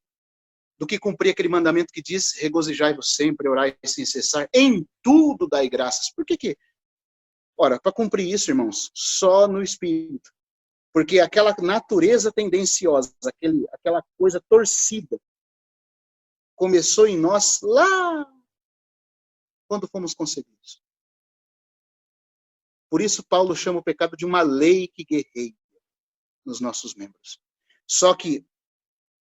do que cumprir aquele mandamento que diz: regozijai-vos sempre, orai sem cessar, em tudo dai graças. Por que? Ora, para cumprir isso, irmãos, só no Espírito. Porque aquela natureza tendenciosa, aquela coisa torcida, começou em nós lá quando fomos concebidos. Por isso, Paulo chama o pecado de uma lei que guerreia nos nossos membros. Só que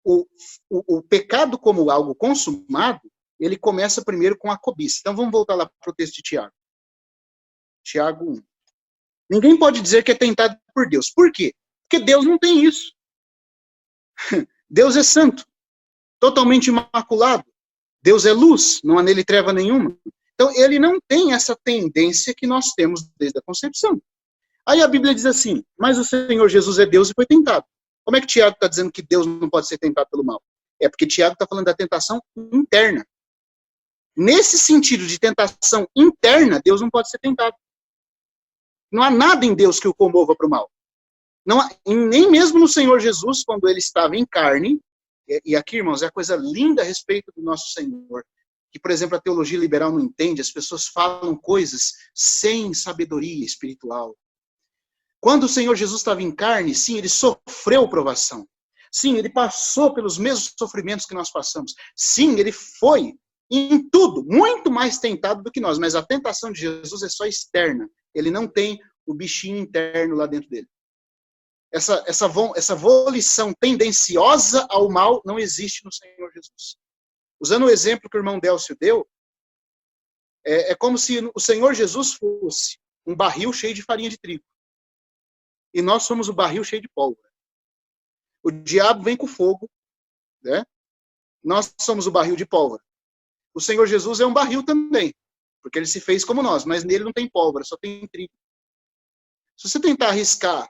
o pecado como algo consumado, ele começa primeiro com a cobiça. Então, vamos voltar lá para o texto de Tiago. Tiago 1. Ninguém pode dizer que é tentado por Deus. Por quê? Porque Deus não tem isso. Deus é santo, totalmente imaculado. Deus é luz, não há nele treva nenhuma. Então, ele não tem essa tendência que nós temos desde a concepção. Aí a Bíblia diz assim: mas o Senhor Jesus é Deus e foi tentado. Como é que Tiago está dizendo que Deus não pode ser tentado pelo mal? É porque Tiago está falando da tentação interna. Nesse sentido de tentação interna, Deus não pode ser tentado. Não há nada em Deus que o comova para o mal. Não há, nem mesmo no Senhor Jesus, quando ele estava em carne, e aqui, irmãos, é a coisa linda a respeito do nosso Senhor, que, por exemplo, a teologia liberal não entende, as pessoas falam coisas sem sabedoria espiritual. Quando o Senhor Jesus estava em carne, sim, ele sofreu provação. Sim, ele passou pelos mesmos sofrimentos que nós passamos. Sim, ele foi, em tudo, muito mais tentado do que nós, mas a tentação de Jesus é só externa. Ele não tem o bichinho interno lá dentro dele. Essa volição tendenciosa ao mal não existe no Senhor Jesus. Usando o exemplo que o irmão Délcio deu, é como se o Senhor Jesus fosse um barril cheio de farinha de trigo. E nós somos o barril cheio de pólvora. O diabo vem com fogo, né? Nós somos o barril de pólvora. O Senhor Jesus é um barril também, porque ele se fez como nós, mas nele não tem pólvora, só tem trigo. Se você tentar arriscar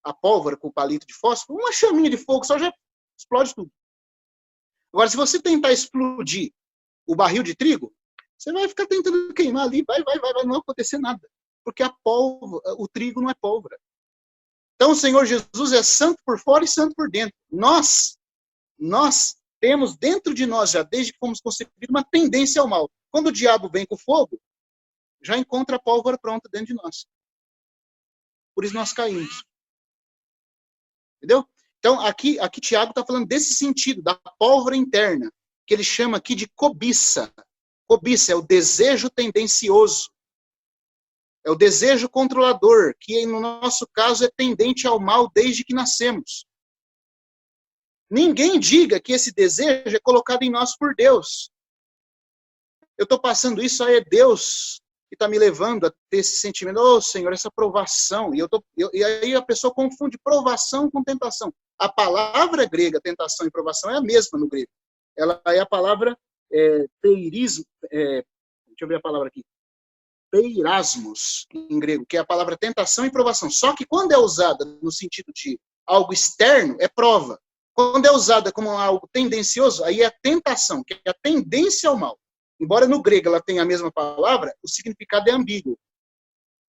a pólvora com o palito de fósforo, uma chaminha de fogo só já explode tudo. Agora, se você tentar explodir o barril de trigo, você vai ficar tentando queimar ali, vai não acontecer nada. Porque o trigo não é pólvora. Então, o Senhor Jesus é santo por fora e santo por dentro. Nós temos dentro de nós, já desde que fomos concebidos, uma tendência ao mal. Quando o diabo vem com fogo, já encontra a pólvora pronta dentro de nós. Por isso nós caímos. Entendeu? Então, aqui Tiago está falando desse sentido, da pólvora interna, que ele chama aqui de cobiça. Cobiça é o desejo tendencioso. É o desejo controlador, que no nosso caso é tendente ao mal desde que nascemos. Ninguém diga que esse desejo é colocado em nós por Deus. Eu estou passando isso, aí é Deus que está me levando a ter esse sentimento. Oh, Senhor, essa provação. E aí a pessoa confunde provação com tentação. A palavra grega, tentação e provação, é a mesma no grego. Ela é a palavra peirismo. Deixa eu ver a palavra aqui. Peirasmos, em grego, que é a palavra tentação e provação. Só que quando é usada no sentido de algo externo, é prova. Quando é usada como algo tendencioso, aí é tentação, que é a tendência ao mal. Embora no grego ela tenha a mesma palavra, o significado é ambíguo.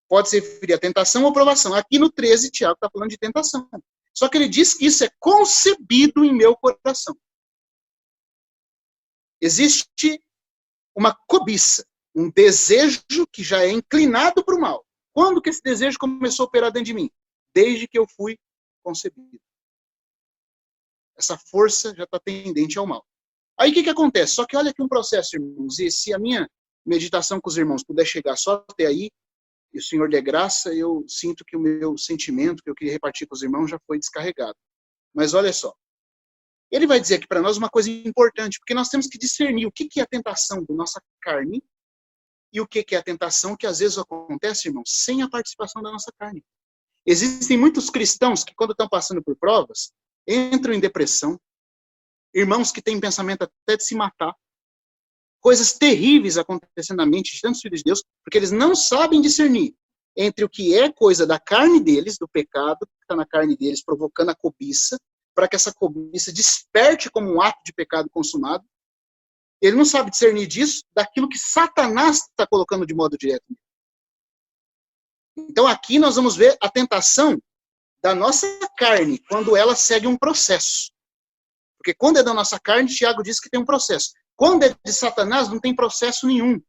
Pode se referir a tentação ou provação. Aqui no 13, Tiago está falando de tentação. Só que ele diz que isso é concebido em meu coração. Existe uma cobiça, um desejo que já é inclinado para o mal. Quando que esse desejo começou a operar dentro de mim? Desde que eu fui concebido. Essa força já está tendente ao mal. Aí o que acontece? Só que olha aqui um processo, irmãos, e se a minha meditação com os irmãos puder chegar só até aí, e o Senhor dê graça, eu sinto que o meu sentimento que eu queria repartir com os irmãos já foi descarregado. Mas olha só. Ele vai dizer aqui para nós uma coisa importante, porque nós temos que discernir o que é a tentação da nossa carne e o que é a tentação que às vezes acontece, irmãos, sem a participação da nossa carne. Existem muitos cristãos que, quando estão passando por provas, entram em depressão, irmãos que têm pensamento até de se matar, coisas terríveis acontecendo na mente de tantos filhos de Deus, porque eles não sabem discernir entre o que é coisa da carne deles, do pecado que está na carne deles, provocando a cobiça, para que essa cobiça desperte como um ato de pecado consumado. Ele não sabe discernir disso, daquilo que Satanás está colocando de modo direto. Então aqui nós vamos ver a tentação da nossa carne, quando ela segue um processo. Porque quando é da nossa carne, Tiago diz que tem um processo. Quando é de Satanás, não tem processo nenhum.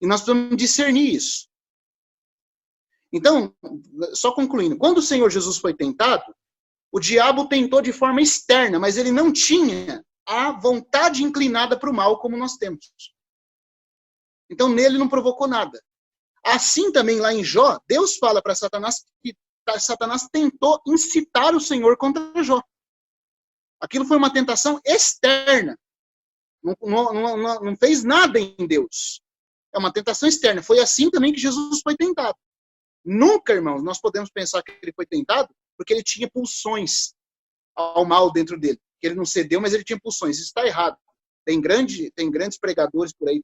E nós precisamos discernir isso. Então, só concluindo, quando o Senhor Jesus foi tentado, o diabo tentou de forma externa, mas ele não tinha a vontade inclinada para o mal como nós temos. Então, nele não provocou nada. Assim também lá em Jó, Deus fala para Satanás que Satanás tentou incitar o Senhor contra Jó. Aquilo foi uma tentação externa. Não fez nada em Deus. É uma tentação externa. Foi assim também que Jesus foi tentado. Nunca, irmãos, nós podemos pensar que ele foi tentado porque ele tinha pulsões ao mal dentro dele. Que ele não cedeu, mas ele tinha pulsões. Isso está errado. Tem grandes pregadores por aí,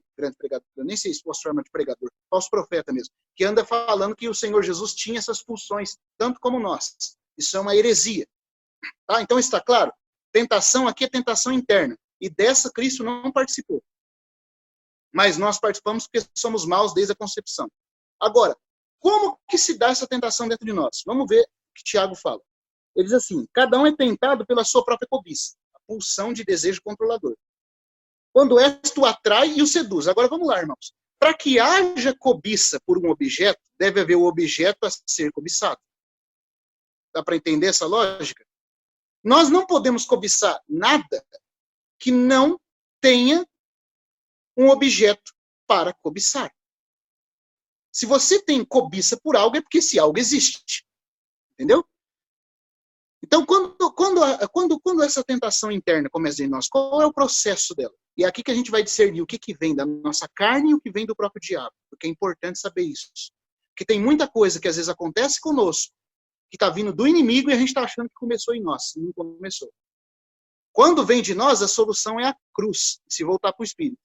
eu nem sei se posso chamar de pregador, falso profeta mesmo, que anda falando que o Senhor Jesus tinha essas pulsões, tanto como nós. Isso é uma heresia. Tá? Então está claro? Tentação aqui é tentação interna. E dessa Cristo não participou. Mas nós participamos porque somos maus desde a concepção. Agora, como que se dá essa tentação dentro de nós? Vamos ver o que Tiago fala. Ele diz assim, cada um é tentado pela sua própria cobiça, a pulsão de desejo controlador. Quando esta o atrai e o seduz. Agora vamos lá, irmãos. Para que haja cobiça por um objeto, deve haver o objeto a ser cobiçado. Dá para entender essa lógica? Nós não podemos cobiçar nada que não tenha um objeto para cobiçar. Se você tem cobiça por algo, é porque esse algo existe. Entendeu? Então, quando essa tentação interna começa em nós, qual é o processo dela? E é aqui que a gente vai discernir o que vem da nossa carne e o que vem do próprio diabo. Porque é importante saber isso. Porque tem muita coisa que às vezes acontece conosco, que está vindo do inimigo e a gente está achando que começou em nós. Não começou. Quando vem de nós, a solução é a cruz, se voltar para o Espírito.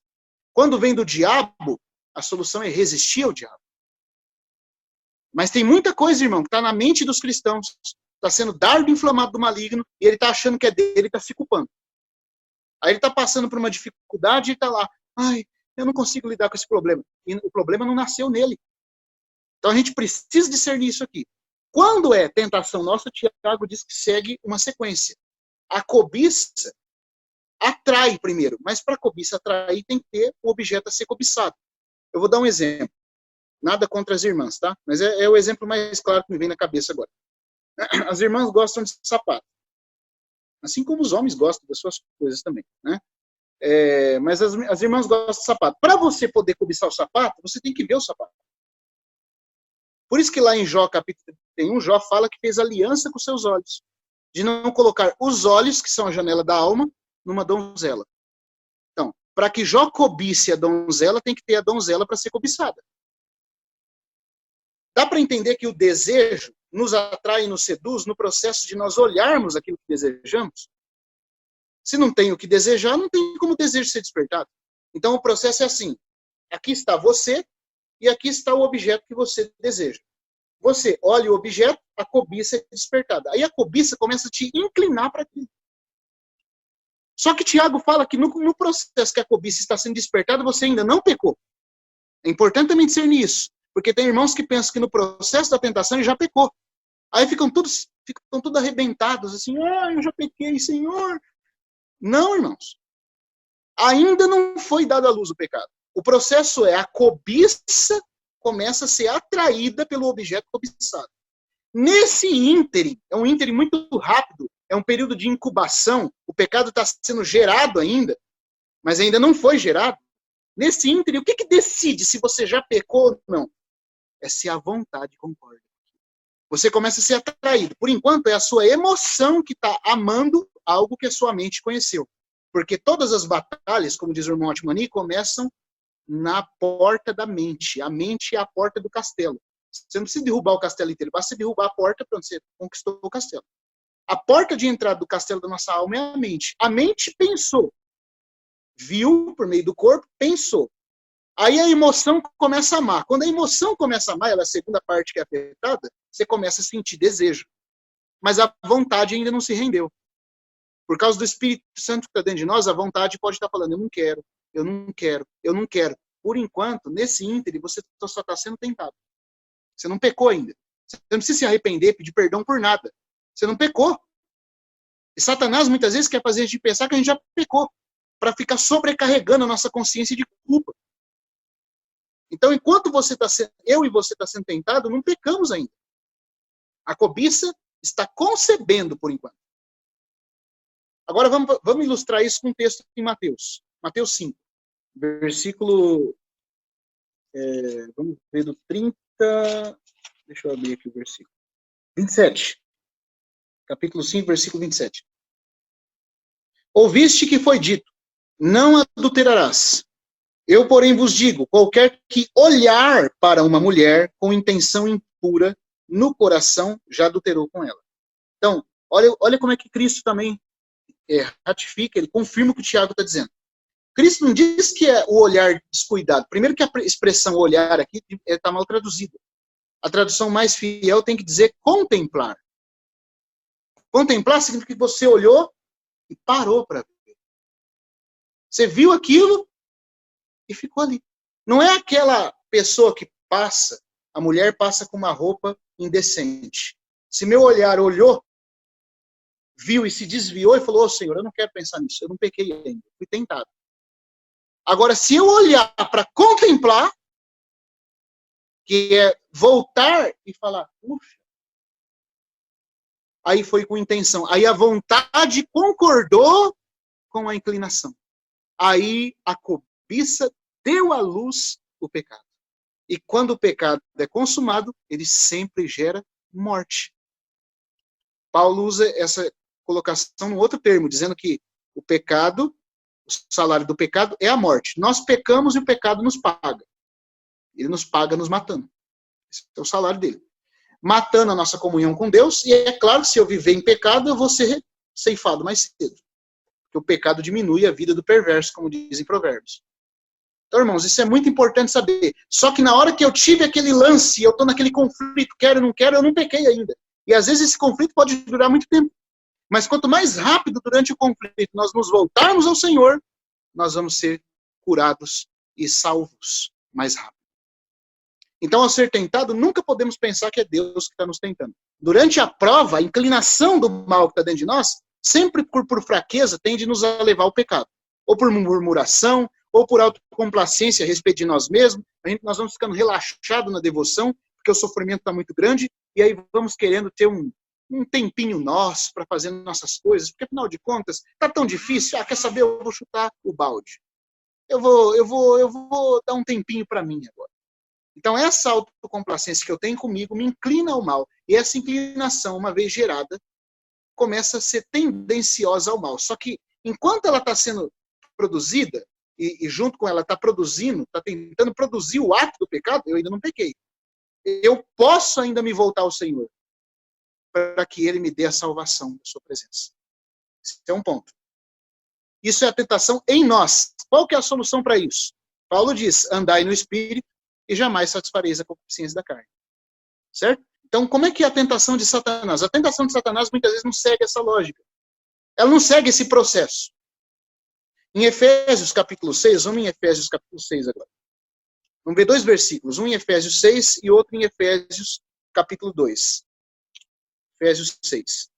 Quando vem do diabo, a solução é resistir ao diabo. Mas tem muita coisa, irmão, que está na mente dos cristãos, está sendo dardo inflamado do maligno, e ele está achando que é dele, ele está se culpando. Aí ele está passando por uma dificuldade e está lá, ai, eu não consigo lidar com esse problema. E o problema não nasceu nele. Então a gente precisa discernir isso aqui. Quando é tentação nossa, Tiago diz que segue uma sequência. A cobiça atrai primeiro, mas para a cobiça atrair tem que ter o objeto a ser cobiçado. Eu vou dar um exemplo. Nada contra as irmãs, tá? Mas é o exemplo mais claro que me vem na cabeça agora. As irmãs gostam de sapato. Assim como os homens gostam das suas coisas também, né? Mas as irmãs gostam de sapato. Para você poder cobiçar o sapato, você tem que ver o sapato. Por isso que lá em Jó, capítulo 31, Jó fala que fez aliança com seus olhos. De não colocar os olhos, que são a janela da alma, numa donzela. Então, para que Jó cobice a donzela, tem que ter a donzela para ser cobiçada. Dá para entender que o desejo nos atrai e nos seduz no processo de nós olharmos aquilo que desejamos? Se não tem o que desejar, não tem como o desejo ser despertado. Então o processo é assim. Aqui está você e aqui está o objeto que você deseja. Você olha o objeto, a cobiça é despertada. Aí a cobiça começa a te inclinar para aquilo. Só que Tiago fala que no processo que a cobiça está sendo despertada, você ainda não pecou. É importante também discernir isso. Porque tem irmãos que pensam que no processo da tentação ele já pecou. Aí ficam todos arrebentados, assim, eu já pequei, Senhor. Não, irmãos. Ainda não foi dado à luz o pecado. O processo é a cobiça começa a ser atraída pelo objeto cobiçado. Nesse ínterim, é um ínterim muito rápido, é um período de incubação, o pecado está sendo gerado ainda, mas ainda não foi gerado. Nesse ínterim, o que decide se você já pecou ou não? É se a vontade concorda. Você começa a ser atraído. Por enquanto, é a sua emoção que está amando algo que a sua mente conheceu. Porque todas as batalhas, como diz o irmão Atmani, começam na porta da mente. A mente é a porta do castelo. Você não precisa derrubar o castelo inteiro, basta derrubar a porta para você conquistou o castelo. A porta de entrada do castelo da nossa alma é a mente. A mente pensou. Viu por meio do corpo, pensou. Aí a emoção começa a amar. Quando a emoção começa a amar, ela é a segunda parte que é afetada, você começa a sentir desejo. Mas a vontade ainda não se rendeu. Por causa do Espírito Santo que está dentro de nós, a vontade pode estar falando, eu não quero, eu não quero, eu não quero. Por enquanto, nesse ínterim, você só está sendo tentado. Você não pecou ainda. Você não precisa se arrepender, pedir perdão por nada. Você não pecou. E Satanás muitas vezes quer fazer a gente pensar que a gente já pecou, para ficar sobrecarregando a nossa consciência de culpa. Então, enquanto eu e você está sendo tentado, não pecamos ainda. A cobiça está concebendo por enquanto. Agora vamos ilustrar isso com um texto em Mateus. Mateus 5, versículo... vamos ver do 30... Deixa eu abrir aqui o versículo. 27. Capítulo 5, versículo 27. Ouviste que foi dito, não adulterarás. Eu, porém, vos digo, qualquer que olhar para uma mulher com intenção impura no coração, já adulterou com ela. Então, olha como é que Cristo também ratifica, ele confirma o que o Tiago está dizendo. Cristo não diz que é o olhar descuidado. Primeiro que a expressão olhar aqui está mal traduzida. A tradução mais fiel tem que dizer contemplar. Contemplar significa que você olhou e parou para ver. Você viu aquilo e ficou ali. Não é aquela pessoa que passa, a mulher passa com uma roupa indecente. Se meu olhar olhou, viu e se desviou e falou, Senhor, eu não quero pensar nisso, eu não pequei ainda, fui tentado. Agora, se eu olhar para contemplar, que é voltar e falar, puxa, aí foi com intenção. Aí a vontade concordou com a inclinação. Aí a cobiça deu à luz o pecado. E quando o pecado é consumado, ele sempre gera morte. Paulo usa essa colocação num outro termo, dizendo que o pecado, o salário do pecado é a morte. Nós pecamos e o pecado nos paga. Ele nos paga nos matando. Esse é o salário dele. Matando a nossa comunhão com Deus, e é claro, se eu viver em pecado, eu vou ser ceifado mais cedo. Porque o pecado diminui a vida do perverso, como dizem Provérbios. Então, irmãos, isso é muito importante saber. Só que na hora que eu tive aquele lance, eu estou naquele conflito, quero ou não quero, eu não pequei ainda. E às vezes esse conflito pode durar muito tempo. Mas quanto mais rápido durante o conflito nós nos voltarmos ao Senhor, nós vamos ser curados e salvos mais rápido. Então, ao ser tentado, nunca podemos pensar que é Deus que está nos tentando. Durante a prova, a inclinação do mal que está dentro de nós, sempre por fraqueza, tende nos a levar ao pecado. Ou por murmuração, ou por autocomplacência a respeito de nós mesmos. Nós vamos ficando relaxados na devoção, porque o sofrimento está muito grande, e aí vamos querendo ter um tempinho nosso para fazer nossas coisas, porque afinal de contas, está tão difícil, quer saber, eu vou chutar o balde. Eu vou dar um tempinho para mim agora. Então, essa autocomplacência que eu tenho comigo me inclina ao mal. E essa inclinação, uma vez gerada, começa a ser tendenciosa ao mal. Só que, enquanto ela está sendo produzida, e junto com ela está produzindo, está tentando produzir o ato do pecado, eu ainda não pequei. Eu posso ainda me voltar ao Senhor, para que Ele me dê a salvação da sua presença. Esse é um ponto. Isso é a tentação em nós. Qual que é a solução para isso? Paulo diz, andai no Espírito, e jamais satisfareis a concupiscência da carne. Certo? Então, como é que é a tentação de Satanás? A tentação de Satanás muitas vezes não segue essa lógica. Ela não segue esse processo. Em Efésios capítulo 6, vamos em Efésios capítulo 6 agora. Vamos ver 2 versículos, um em Efésios 6 e outro em Efésios capítulo 2. Efésios 6.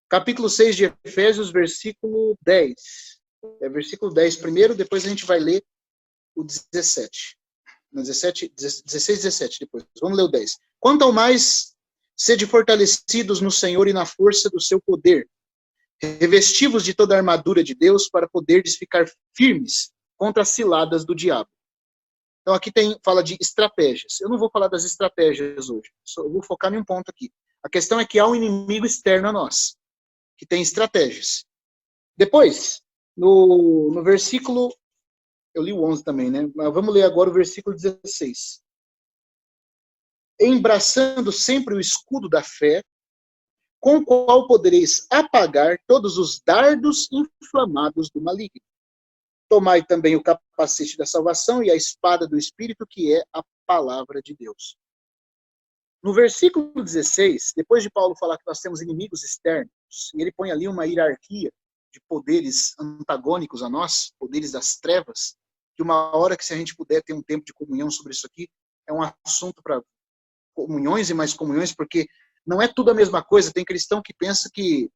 Capítulo 6 de Efésios, versículo 10. Versículo 10 primeiro, depois a gente vai ler o 17. 16, 17 depois. Vamos ler o 10. Quanto ao mais, sede fortalecidos no Senhor e na força do seu poder, revestivos de toda a armadura de Deus para poderdes ficar firmes contra as ciladas do diabo. Então aqui fala de estratégias. Eu não vou falar das estratégias hoje, eu vou focar em um ponto aqui. A questão é que há um inimigo externo a nós, que tem estratégias. Depois, no versículo... Eu li o 11 também, né? Mas vamos ler agora o versículo 16. Embraçando sempre o escudo da fé, com o qual podereis apagar todos os dardos inflamados do maligno. Tomai também o capacete da salvação e a espada do Espírito, que é a palavra de Deus. No versículo 16, depois de Paulo falar que nós temos inimigos externos, e ele põe ali uma hierarquia de poderes antagônicos a nós, poderes das trevas, que uma hora que se a gente puder ter um tempo de comunhão sobre isso aqui, é um assunto para comunhões e mais comunhões, porque não é tudo a mesma coisa. Tem cristão que pensa que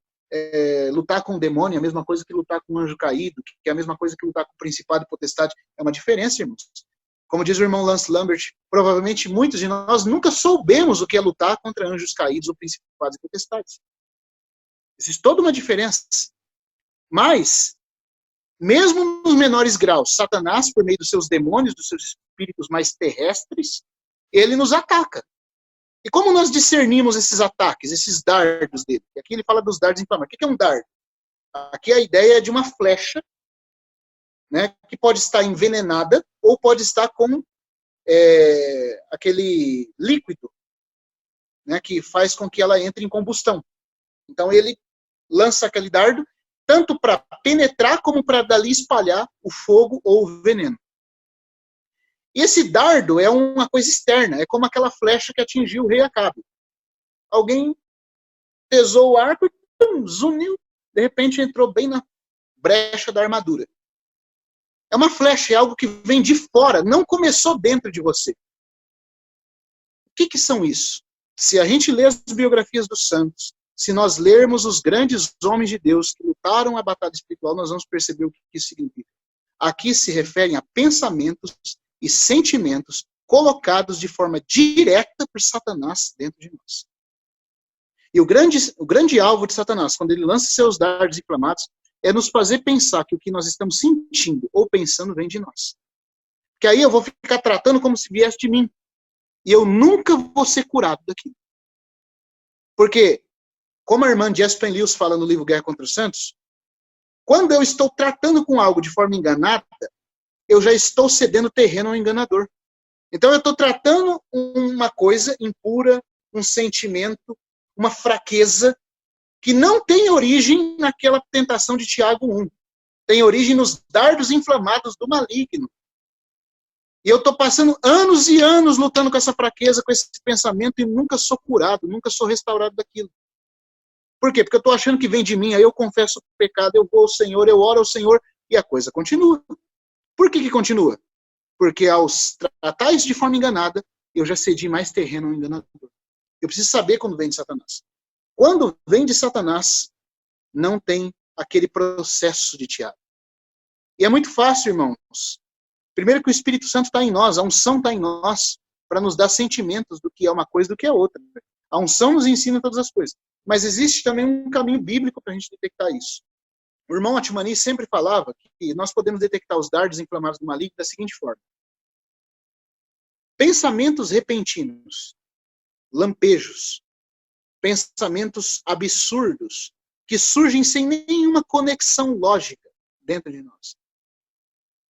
lutar com o demônio é a mesma coisa que lutar com um anjo caído, que é a mesma coisa que lutar com o principado e potestade. É uma diferença, irmãos. Como diz o irmão Lance Lambert, provavelmente muitos de nós nunca soubemos o que é lutar contra anjos caídos ou principados e potestades. Existe toda uma diferença. Mas, mesmo nos menores graus, Satanás, por meio dos seus demônios, dos seus espíritos mais terrestres, ele nos ataca. E como nós discernimos esses ataques, esses dardos dele? Aqui ele fala dos dardos inflamados. O que é um dardo? Aqui a ideia é de uma flecha, né, que pode estar envenenada ou pode estar com aquele líquido, né, que faz com que ela entre em combustão. Então ele lança aquele dardo tanto para penetrar como para dali espalhar o fogo ou o veneno. E esse dardo é uma coisa externa, é como aquela flecha que atingiu o rei Acabe. Alguém pesou o arco e zuniu, de repente entrou bem na brecha da armadura. É uma flecha, é algo que vem de fora, não começou dentro de você. O que são isso? Se a gente lê as biografias dos santos, se nós lermos os grandes homens de Deus que lutaram a batalha espiritual, nós vamos perceber o que isso significa. Aqui se referem a pensamentos e sentimentos colocados de forma direta por Satanás dentro de nós. E o grande alvo de Satanás, quando ele lança seus dardos inflamados, é nos fazer pensar que o que nós estamos sentindo ou pensando vem de nós. Porque aí eu vou ficar tratando como se viesse de mim. E eu nunca vou ser curado daquilo. Porque, como a irmã Jespen Lewis fala no livro Guerra contra os Santos, quando eu estou tratando com algo de forma enganada, eu já estou cedendo terreno ao enganador. Então eu estou tratando uma coisa impura, um sentimento, uma fraqueza, que não tem origem naquela tentação de Tiago 1. Tem origem nos dardos inflamados do maligno. E eu estou passando anos e anos lutando com essa fraqueza, com esse pensamento, e nunca sou curado, nunca sou restaurado daquilo. Por quê? Porque eu estou achando que vem de mim, aí eu confesso o pecado, eu vou ao Senhor, eu oro ao Senhor, e a coisa continua. Por que continua? Porque ao tratar isso de forma enganada, eu já cedi mais terreno ao enganador. Eu preciso saber quando vem de Satanás. Quando vem de Satanás, não tem aquele processo de Tiago. E é muito fácil, irmãos. Primeiro que o Espírito Santo está em nós, a unção está em nós, para nos dar sentimentos do que é uma coisa e do que é outra. A unção nos ensina todas as coisas. Mas existe também um caminho bíblico para a gente detectar isso. O irmão Atmani sempre falava que nós podemos detectar os dardos inflamados do maligno da seguinte forma. Pensamentos repentinos, lampejos, pensamentos absurdos, que surgem sem nenhuma conexão lógica dentro de nós.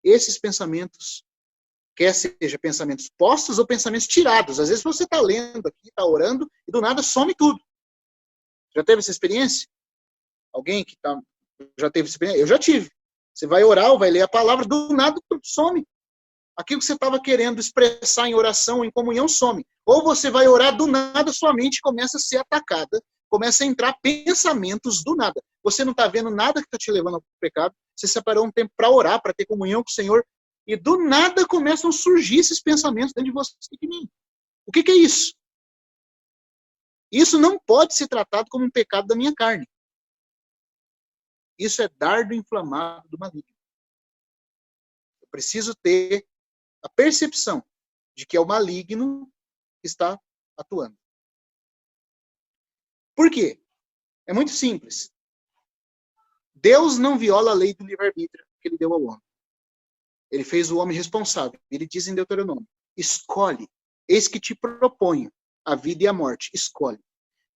Esses pensamentos, quer seja pensamentos postos ou pensamentos tirados. Às vezes você está lendo aqui, está orando, e do nada some tudo. Já teve essa experiência? Alguém que já teve essa experiência? Eu já tive. Você vai orar ou vai ler a palavra, do nada tudo some. Aquilo que você estava querendo expressar em oração, em comunhão, some. Ou você vai orar, do nada sua mente começa a ser atacada, começa a entrar pensamentos do nada. Você não está vendo nada que está te levando ao pecado, você separou um tempo para orar, para ter comunhão com o Senhor, e do nada começam a surgir esses pensamentos dentro de você e de mim. O que é isso? Isso não pode ser tratado como um pecado da minha carne. Isso é dardo inflamado do maligno. Eu preciso ter a percepção de que é o maligno que está atuando. Por quê? É muito simples. Deus não viola a lei do livre-arbítrio que ele deu ao homem. Ele fez o homem responsável. Ele diz em Deuteronômio, escolhe, eis que te proponho a vida e a morte, escolhe.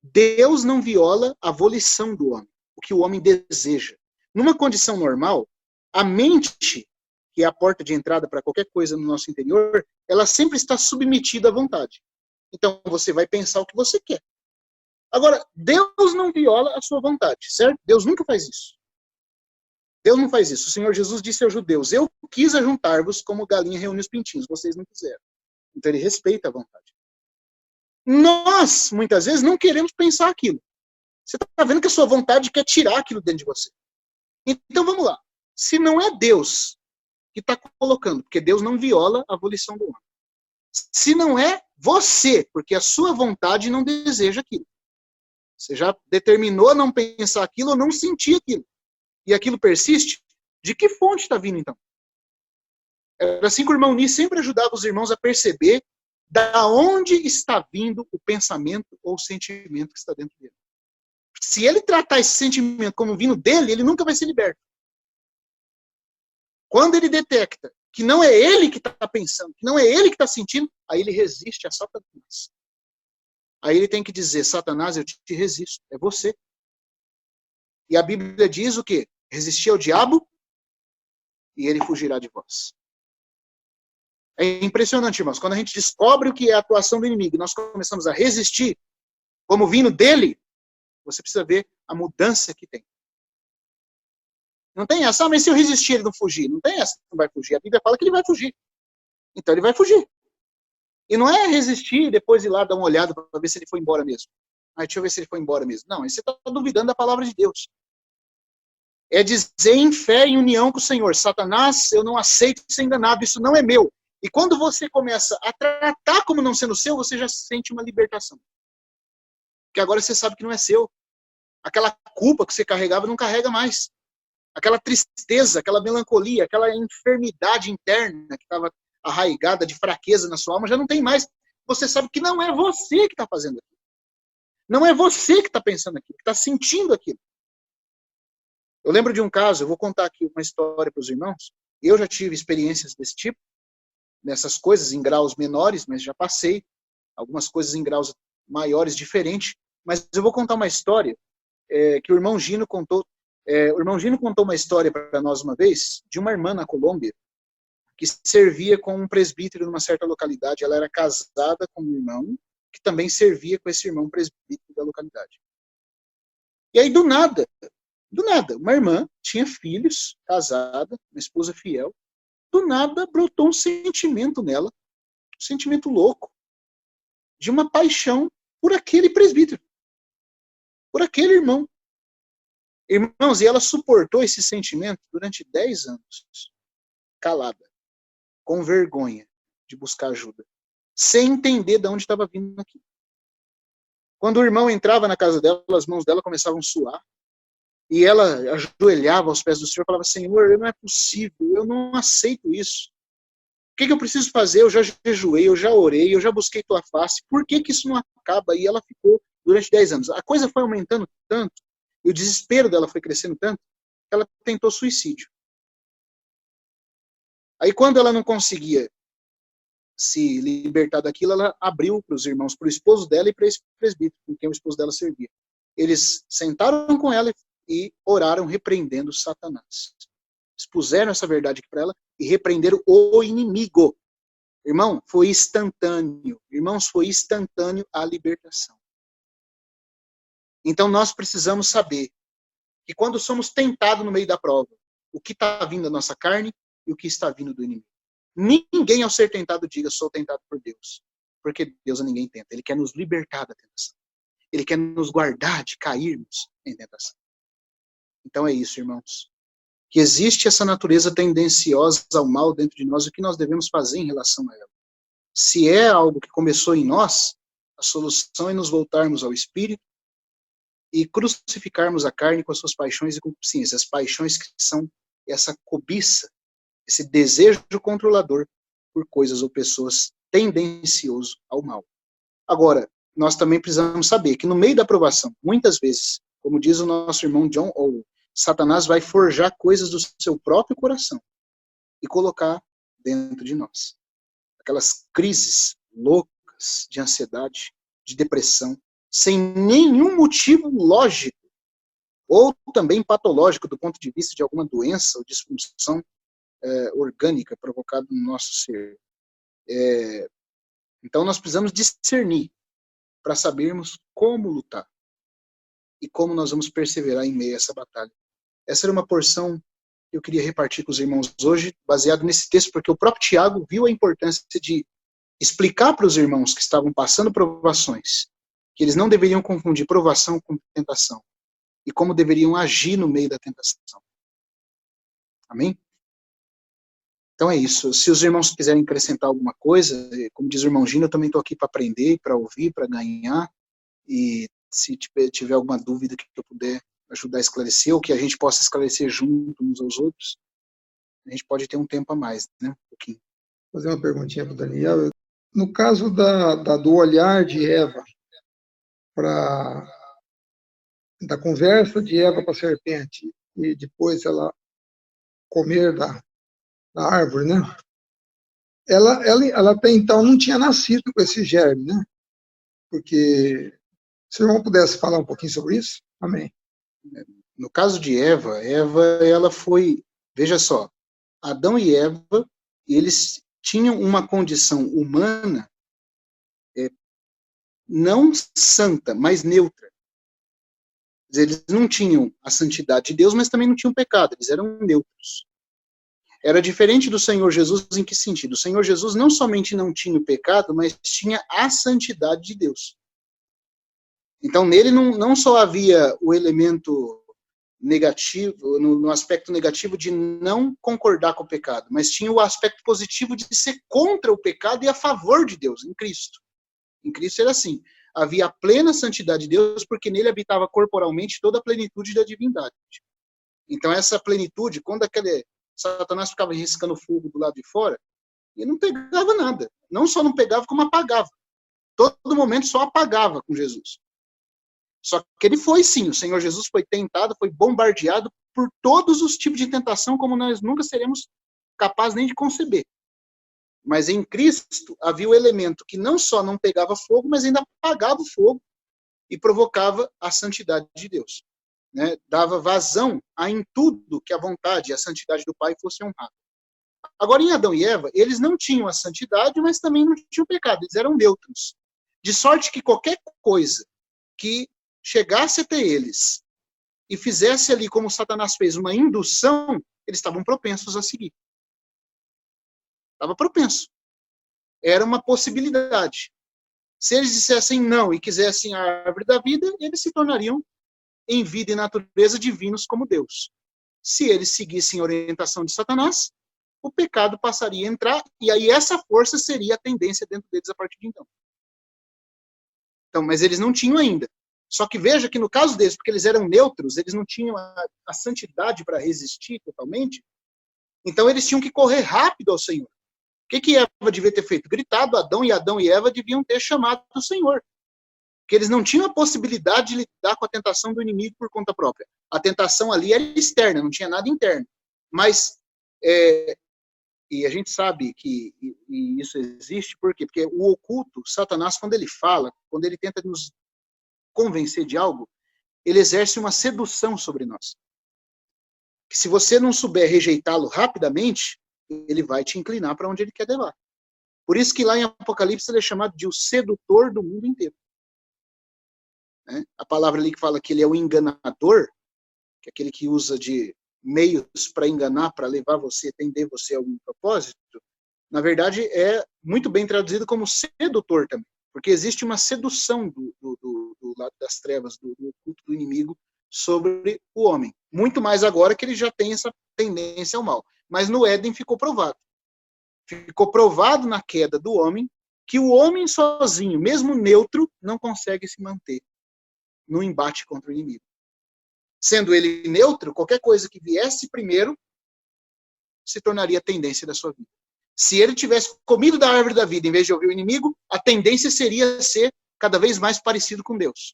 Deus não viola a volição do homem, o que o homem deseja. Numa condição normal, a mente, que é a porta de entrada para qualquer coisa no nosso interior, ela sempre está submetida à vontade. Então, você vai pensar o que você quer. Agora, Deus não viola a sua vontade, certo? Deus nunca faz isso. Deus não faz isso. O Senhor Jesus disse aos judeus, eu quis ajuntar-vos como galinha reúne os pintinhos, vocês não quiseram. Então, ele respeita a vontade. Nós, muitas vezes, não queremos pensar aquilo. Você está vendo que a sua vontade quer tirar aquilo dentro de você. Então, vamos lá. Se não é Deus que está colocando, porque Deus não viola a volição do homem. Se não é você, porque a sua vontade não deseja aquilo. Você já determinou não pensar aquilo ou não sentir aquilo. E aquilo persiste, de que fonte está vindo, então? Era assim que o irmão Ni sempre ajudava os irmãos a perceber da onde está vindo o pensamento ou o sentimento que está dentro dele. Se ele tratar esse sentimento como vindo dele, ele nunca vai ser liberto. Quando ele detecta que não é ele que está pensando, que não é ele que está sentindo, aí ele resiste a Satanás. Aí ele tem que dizer, Satanás, eu te resisto, é você. E a Bíblia diz o quê? Resistir ao diabo e ele fugirá de vós. É impressionante, irmãos. Quando a gente descobre o que é a atuação do inimigo e nós começamos a resistir como vindo dele, você precisa ver a mudança que tem. Não tem essa, mas se eu resistir ele não fugir. Não tem essa, não vai fugir. A Bíblia fala que ele vai fugir. Então ele vai fugir. E não é resistir e depois ir lá dar uma olhada para ver se ele foi embora mesmo. Deixa eu ver se ele foi embora mesmo. Não, aí você está duvidando da palavra de Deus. É dizer em fé e união com o Senhor. Satanás, eu não aceito ser enganado, isso não é meu. E quando você começa a tratar como não sendo seu, você já sente uma libertação. Porque agora você sabe que não é seu. Aquela culpa que você carregava não carrega mais. Aquela tristeza, aquela melancolia, aquela enfermidade interna que estava arraigada de fraqueza na sua alma, já não tem mais. Você sabe que não é você que está fazendo aquilo. Não é você que está pensando aquilo, que está sentindo aquilo. Eu lembro de um caso, eu vou contar aqui uma história para os irmãos. Eu já tive experiências desse tipo, nessas coisas em graus menores, mas já passei algumas coisas em graus maiores, diferentes. Mas eu vou contar uma história que o irmão Gino contou. O irmão Gino contou uma história para nós uma vez, de uma irmã na Colômbia, que servia com um presbítero numa certa localidade. Ela era casada com um irmão, que também servia com esse irmão presbítero da localidade. E aí, do nada, uma irmã tinha filhos, casada, uma esposa fiel, do nada brotou um sentimento nela, um sentimento louco, de uma paixão por aquele presbítero, por aquele irmão. Irmãos, e ela suportou esse sentimento durante 10 anos, calada, com vergonha de buscar ajuda, sem entender de onde estava vindo aquilo. Quando o irmão entrava na casa dela, as mãos dela começavam a suar, e ela ajoelhava aos pés do Senhor e falava: Senhor, não é possível, eu não aceito isso. O que eu preciso fazer? Eu já jejuei, eu já orei, eu já busquei tua face. Por que isso não acaba? E ela ficou durante 10 anos. A coisa foi aumentando tanto, e o desespero dela foi crescendo tanto, que ela tentou suicídio. Aí quando ela não conseguia se libertar daquilo, ela abriu para os irmãos, para o esposo dela e para esse presbítero, com quem o esposo dela servia. Eles sentaram com ela e oraram repreendendo Satanás. Expuseram essa verdade aqui para ela e repreenderam o inimigo. Irmão, foi instantâneo. Irmãos, foi instantâneo a libertação. Então nós precisamos saber que quando somos tentados no meio da prova, o que está vindo da nossa carne e o que está vindo do inimigo. Ninguém ao ser tentado diga: sou tentado por Deus. Porque Deus a ninguém tenta. Ele quer nos libertar da tentação. Ele quer nos guardar de cairmos em tentação. Então é isso, irmãos. Que existe essa natureza tendenciosa ao mal dentro de nós, o que nós devemos fazer em relação a ela. Se é algo que começou em nós, a solução é nos voltarmos ao Espírito e crucificarmos a carne com as suas paixões e concupiscências. As paixões que são essa cobiça, esse desejo controlador por coisas ou pessoas tendencioso ao mal. Agora, nós também precisamos saber que no meio da provação, muitas vezes, como diz o nosso irmão John Owen, Satanás vai forjar coisas do seu próprio coração e colocar dentro de nós. Aquelas crises loucas de ansiedade, de depressão, sem nenhum motivo lógico, ou também patológico do ponto de vista de alguma doença ou disfunção orgânica provocada no nosso ser. Então nós precisamos discernir para sabermos como lutar e como nós vamos perseverar em meio a essa batalha. Essa era uma porção que eu queria repartir com os irmãos hoje, baseado nesse texto, porque o próprio Tiago viu a importância de explicar para os irmãos que estavam passando provações, que eles não deveriam confundir provação com tentação, e como deveriam agir no meio da tentação. Amém? Então é isso. Se os irmãos quiserem acrescentar alguma coisa, como diz o irmão Gino, eu também estou aqui para aprender, para ouvir, para ganhar, e se tiver alguma dúvida que eu puder ajudar a esclarecer, ou que a gente possa esclarecer junto uns aos outros, a gente pode ter um tempo a mais, né? Um pouquinho. Vou fazer uma perguntinha para o Daniel. No caso do olhar de Eva, da conversa de Eva com a serpente, e depois ela comer da árvore, né? Ela até então não tinha nascido com esse germe, né? Porque, se o irmão pudesse falar um pouquinho sobre isso, amém. No caso de Eva, ela foi, veja só, Adão e Eva, eles tinham uma condição humana não santa, mas neutra. Eles não tinham a santidade de Deus, mas também não tinham pecado, eles eram neutros. Era diferente do Senhor Jesus em que sentido? O Senhor Jesus não somente não tinha o pecado, mas tinha a santidade de Deus. Então, nele não só havia o elemento negativo, no aspecto negativo de não concordar com o pecado, mas tinha o aspecto positivo de ser contra o pecado e a favor de Deus, em Cristo. Em Cristo era assim, havia a plena santidade de Deus, porque nele habitava corporalmente toda a plenitude da divindade. Então, essa plenitude, quando aquele Satanás ficava riscando fogo do lado de fora, ele não pegava nada. Não só não pegava, como apagava. Todo momento só apagava com Jesus. Só que ele foi, sim, o Senhor Jesus foi tentado, foi bombardeado por todos os tipos de tentação, como nós nunca seremos capazes nem de conceber. Mas em Cristo havia o elemento que não só não pegava fogo, mas ainda apagava o fogo e provocava a santidade de Deus. Né? Dava vazão a em tudo que a vontade e a santidade do Pai fosse honrada. Agora, em Adão e Eva, eles não tinham a santidade, mas também não tinham pecado, eles eram neutros. De sorte que qualquer coisa que chegasse até eles e fizesse ali, como Satanás fez, uma indução, eles estavam propensos a seguir. Estava propenso. Era uma possibilidade. Se eles dissessem não e quisessem a árvore da vida, eles se tornariam, em vida e natureza, divinos como Deus. Se eles seguissem a orientação de Satanás, o pecado passaria a entrar, e aí essa força seria a tendência dentro deles a partir de então. Então, mas eles não tinham ainda. Só que veja que no caso deles, porque eles eram neutros, eles não tinham a santidade para resistir totalmente, então eles tinham que correr rápido ao Senhor. O que Eva devia ter feito? Gritado, Adão e Eva deviam ter chamado o Senhor. Porque eles não tinham a possibilidade de lidar com a tentação do inimigo por conta própria. A tentação ali era externa, não tinha nada interno. Mas, e a gente sabe que isso existe, por quê? Porque o oculto, Satanás, quando ele fala, quando ele tenta nos convencer de algo, ele exerce uma sedução sobre nós. Que se você não souber rejeitá-lo rapidamente, ele vai te inclinar para onde ele quer levar. Por isso que lá em Apocalipse ele é chamado de o sedutor do mundo inteiro. Né? A palavra ali que fala que ele é o enganador, que é aquele que usa de meios para enganar, para levar você, atender você a algum propósito, na verdade é muito bem traduzido como sedutor também. Porque existe uma sedução do lado das trevas, do culto do inimigo, sobre o homem. Muito mais agora que ele já tem essa tendência ao mal. Mas no Éden ficou provado. Ficou provado na queda do homem que o homem sozinho, mesmo neutro, não consegue se manter no embate contra o inimigo. Sendo ele neutro, qualquer coisa que viesse primeiro se tornaria a tendência da sua vida. Se ele tivesse comido da árvore da vida em vez de ouvir o inimigo, a tendência seria ser cada vez mais parecido com Deus.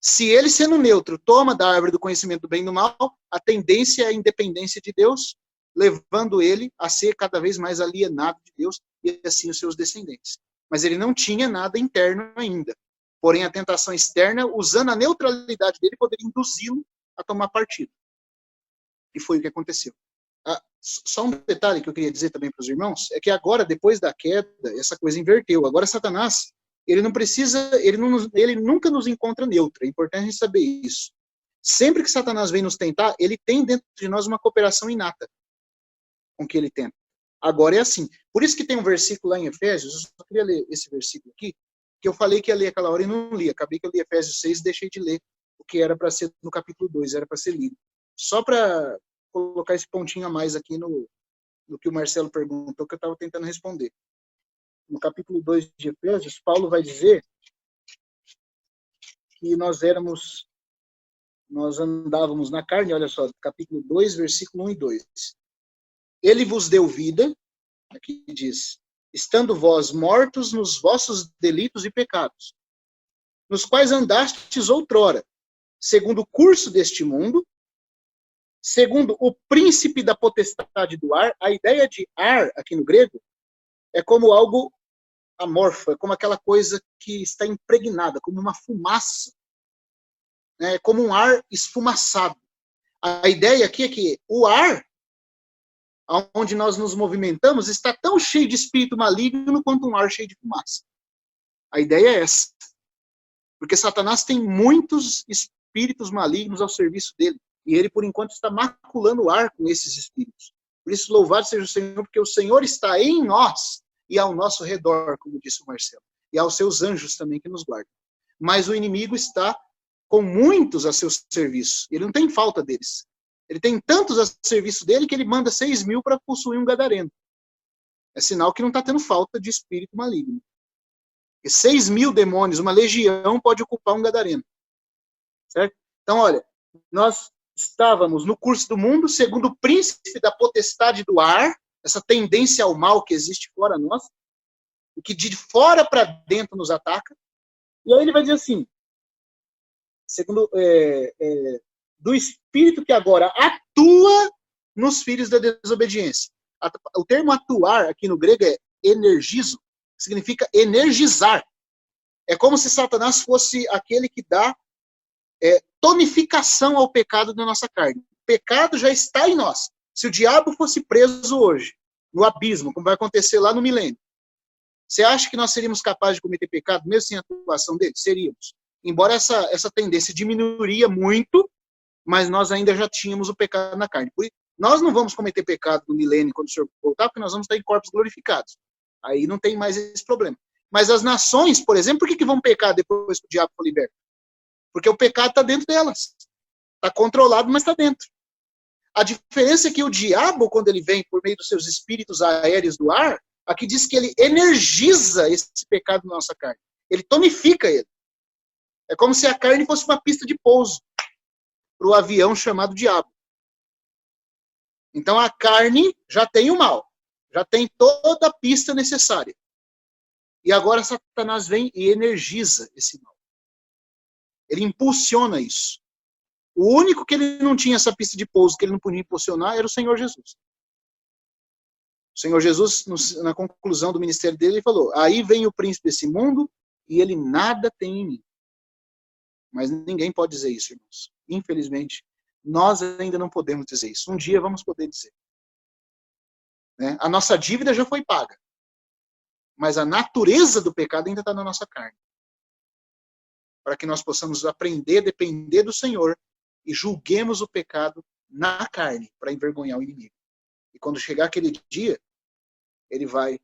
Se ele, sendo neutro, toma da árvore do conhecimento do bem e do mal, a tendência é a independência de Deus, levando ele a ser cada vez mais alienado de Deus e assim os seus descendentes. Mas ele não tinha nada interno ainda. Porém, a tentação externa, usando a neutralidade dele, poderia induzi-lo a tomar partido. E foi o que aconteceu. Só um detalhe que eu queria dizer também para os irmãos, é que agora, depois da queda, essa coisa inverteu. Agora, Satanás, ele nunca nos encontra neutro. É importante a gente saber isso. Sempre que Satanás vem nos tentar, ele tem dentro de nós uma cooperação inata com o que ele tenta. Agora é assim. Por isso que tem um versículo lá em Efésios, eu só queria ler esse versículo aqui, que eu falei que ia ler aquela hora e não li. Acabei que eu li Efésios 6 e deixei de ler o que era para ser no capítulo 2, era para ser lido. Só para colocar esse pontinho a mais aqui no que o Marcelo perguntou, que eu estava tentando responder. No capítulo 2 de Efésios, Paulo vai dizer que nós andávamos na carne, olha só, capítulo 2, versículo 1 e 2. Ele vos deu vida, aqui diz, estando vós mortos nos vossos delitos e pecados, nos quais andastes outrora, segundo o curso deste mundo, segundo o príncipe da potestade do ar. A ideia de ar, aqui no grego, é como algo amorfo, é como aquela coisa que está impregnada, como uma fumaça, né? Como um ar esfumaçado. A ideia aqui é que o ar, onde nós nos movimentamos, está tão cheio de espírito maligno quanto um ar cheio de fumaça. A ideia é essa. Porque Satanás tem muitos espíritos malignos ao serviço dele. E ele, por enquanto, está maculando o ar com esses espíritos. Por isso, louvado seja o Senhor, porque o Senhor está em nós e ao nosso redor, como disse o Marcelo. E aos seus anjos também que nos guardam. Mas o inimigo está com muitos a seu serviço. Ele não tem falta deles. Ele tem tantos a serviço dele que ele manda 6.000 para possuir um gadareno. É sinal que não está tendo falta de espírito maligno. E 6.000 demônios, uma legião, pode ocupar um gadareno. Certo? Então, olha, nós estávamos no curso do mundo, segundo o príncipe da potestade do ar, essa tendência ao mal que existe fora nós, o que de fora para dentro nos ataca. E aí ele vai dizer assim, segundo do espírito que agora atua nos filhos da desobediência. O termo atuar aqui no grego é energizo, que significa energizar. É como se Satanás fosse aquele que dá tonificação ao pecado da nossa carne. O pecado já está em nós. Se o diabo fosse preso hoje, no abismo, como vai acontecer lá no milênio, você acha que nós seríamos capazes de cometer pecado, mesmo sem a atuação dele? Seríamos. Embora essa tendência diminuiria muito, mas nós ainda já tínhamos o pecado na carne. Nós não vamos cometer pecado no milênio quando o Senhor voltar, porque nós vamos estar em corpos glorificados. Aí não tem mais esse problema. Mas as nações, por exemplo, por que vão pecar depois que o diabo for liberto? Porque o pecado está dentro delas. Está controlado, mas está dentro. A diferença é que o diabo, quando ele vem por meio dos seus espíritos aéreos do ar, aqui diz que ele energiza esse pecado na nossa carne. Ele tonifica ele. É como se a carne fosse uma pista de pouso para o avião chamado diabo. Então a carne já tem o mal, já tem toda a pista necessária. E agora Satanás vem e energiza esse mal. Ele impulsiona isso. O único que ele não tinha essa pista de pouso, que ele não podia impulsionar, era o Senhor Jesus. O Senhor Jesus, na conclusão do ministério dele, ele falou, aí vem o príncipe desse mundo e ele nada tem em mim. Mas ninguém pode dizer isso, irmãos. Infelizmente, nós ainda não podemos dizer isso. Um dia vamos poder dizer. Né? A nossa dívida já foi paga. Mas a natureza do pecado ainda está na nossa carne. Para que nós possamos aprender a depender do Senhor e julguemos o pecado na carne para envergonhar o inimigo. E quando chegar aquele dia, ele vai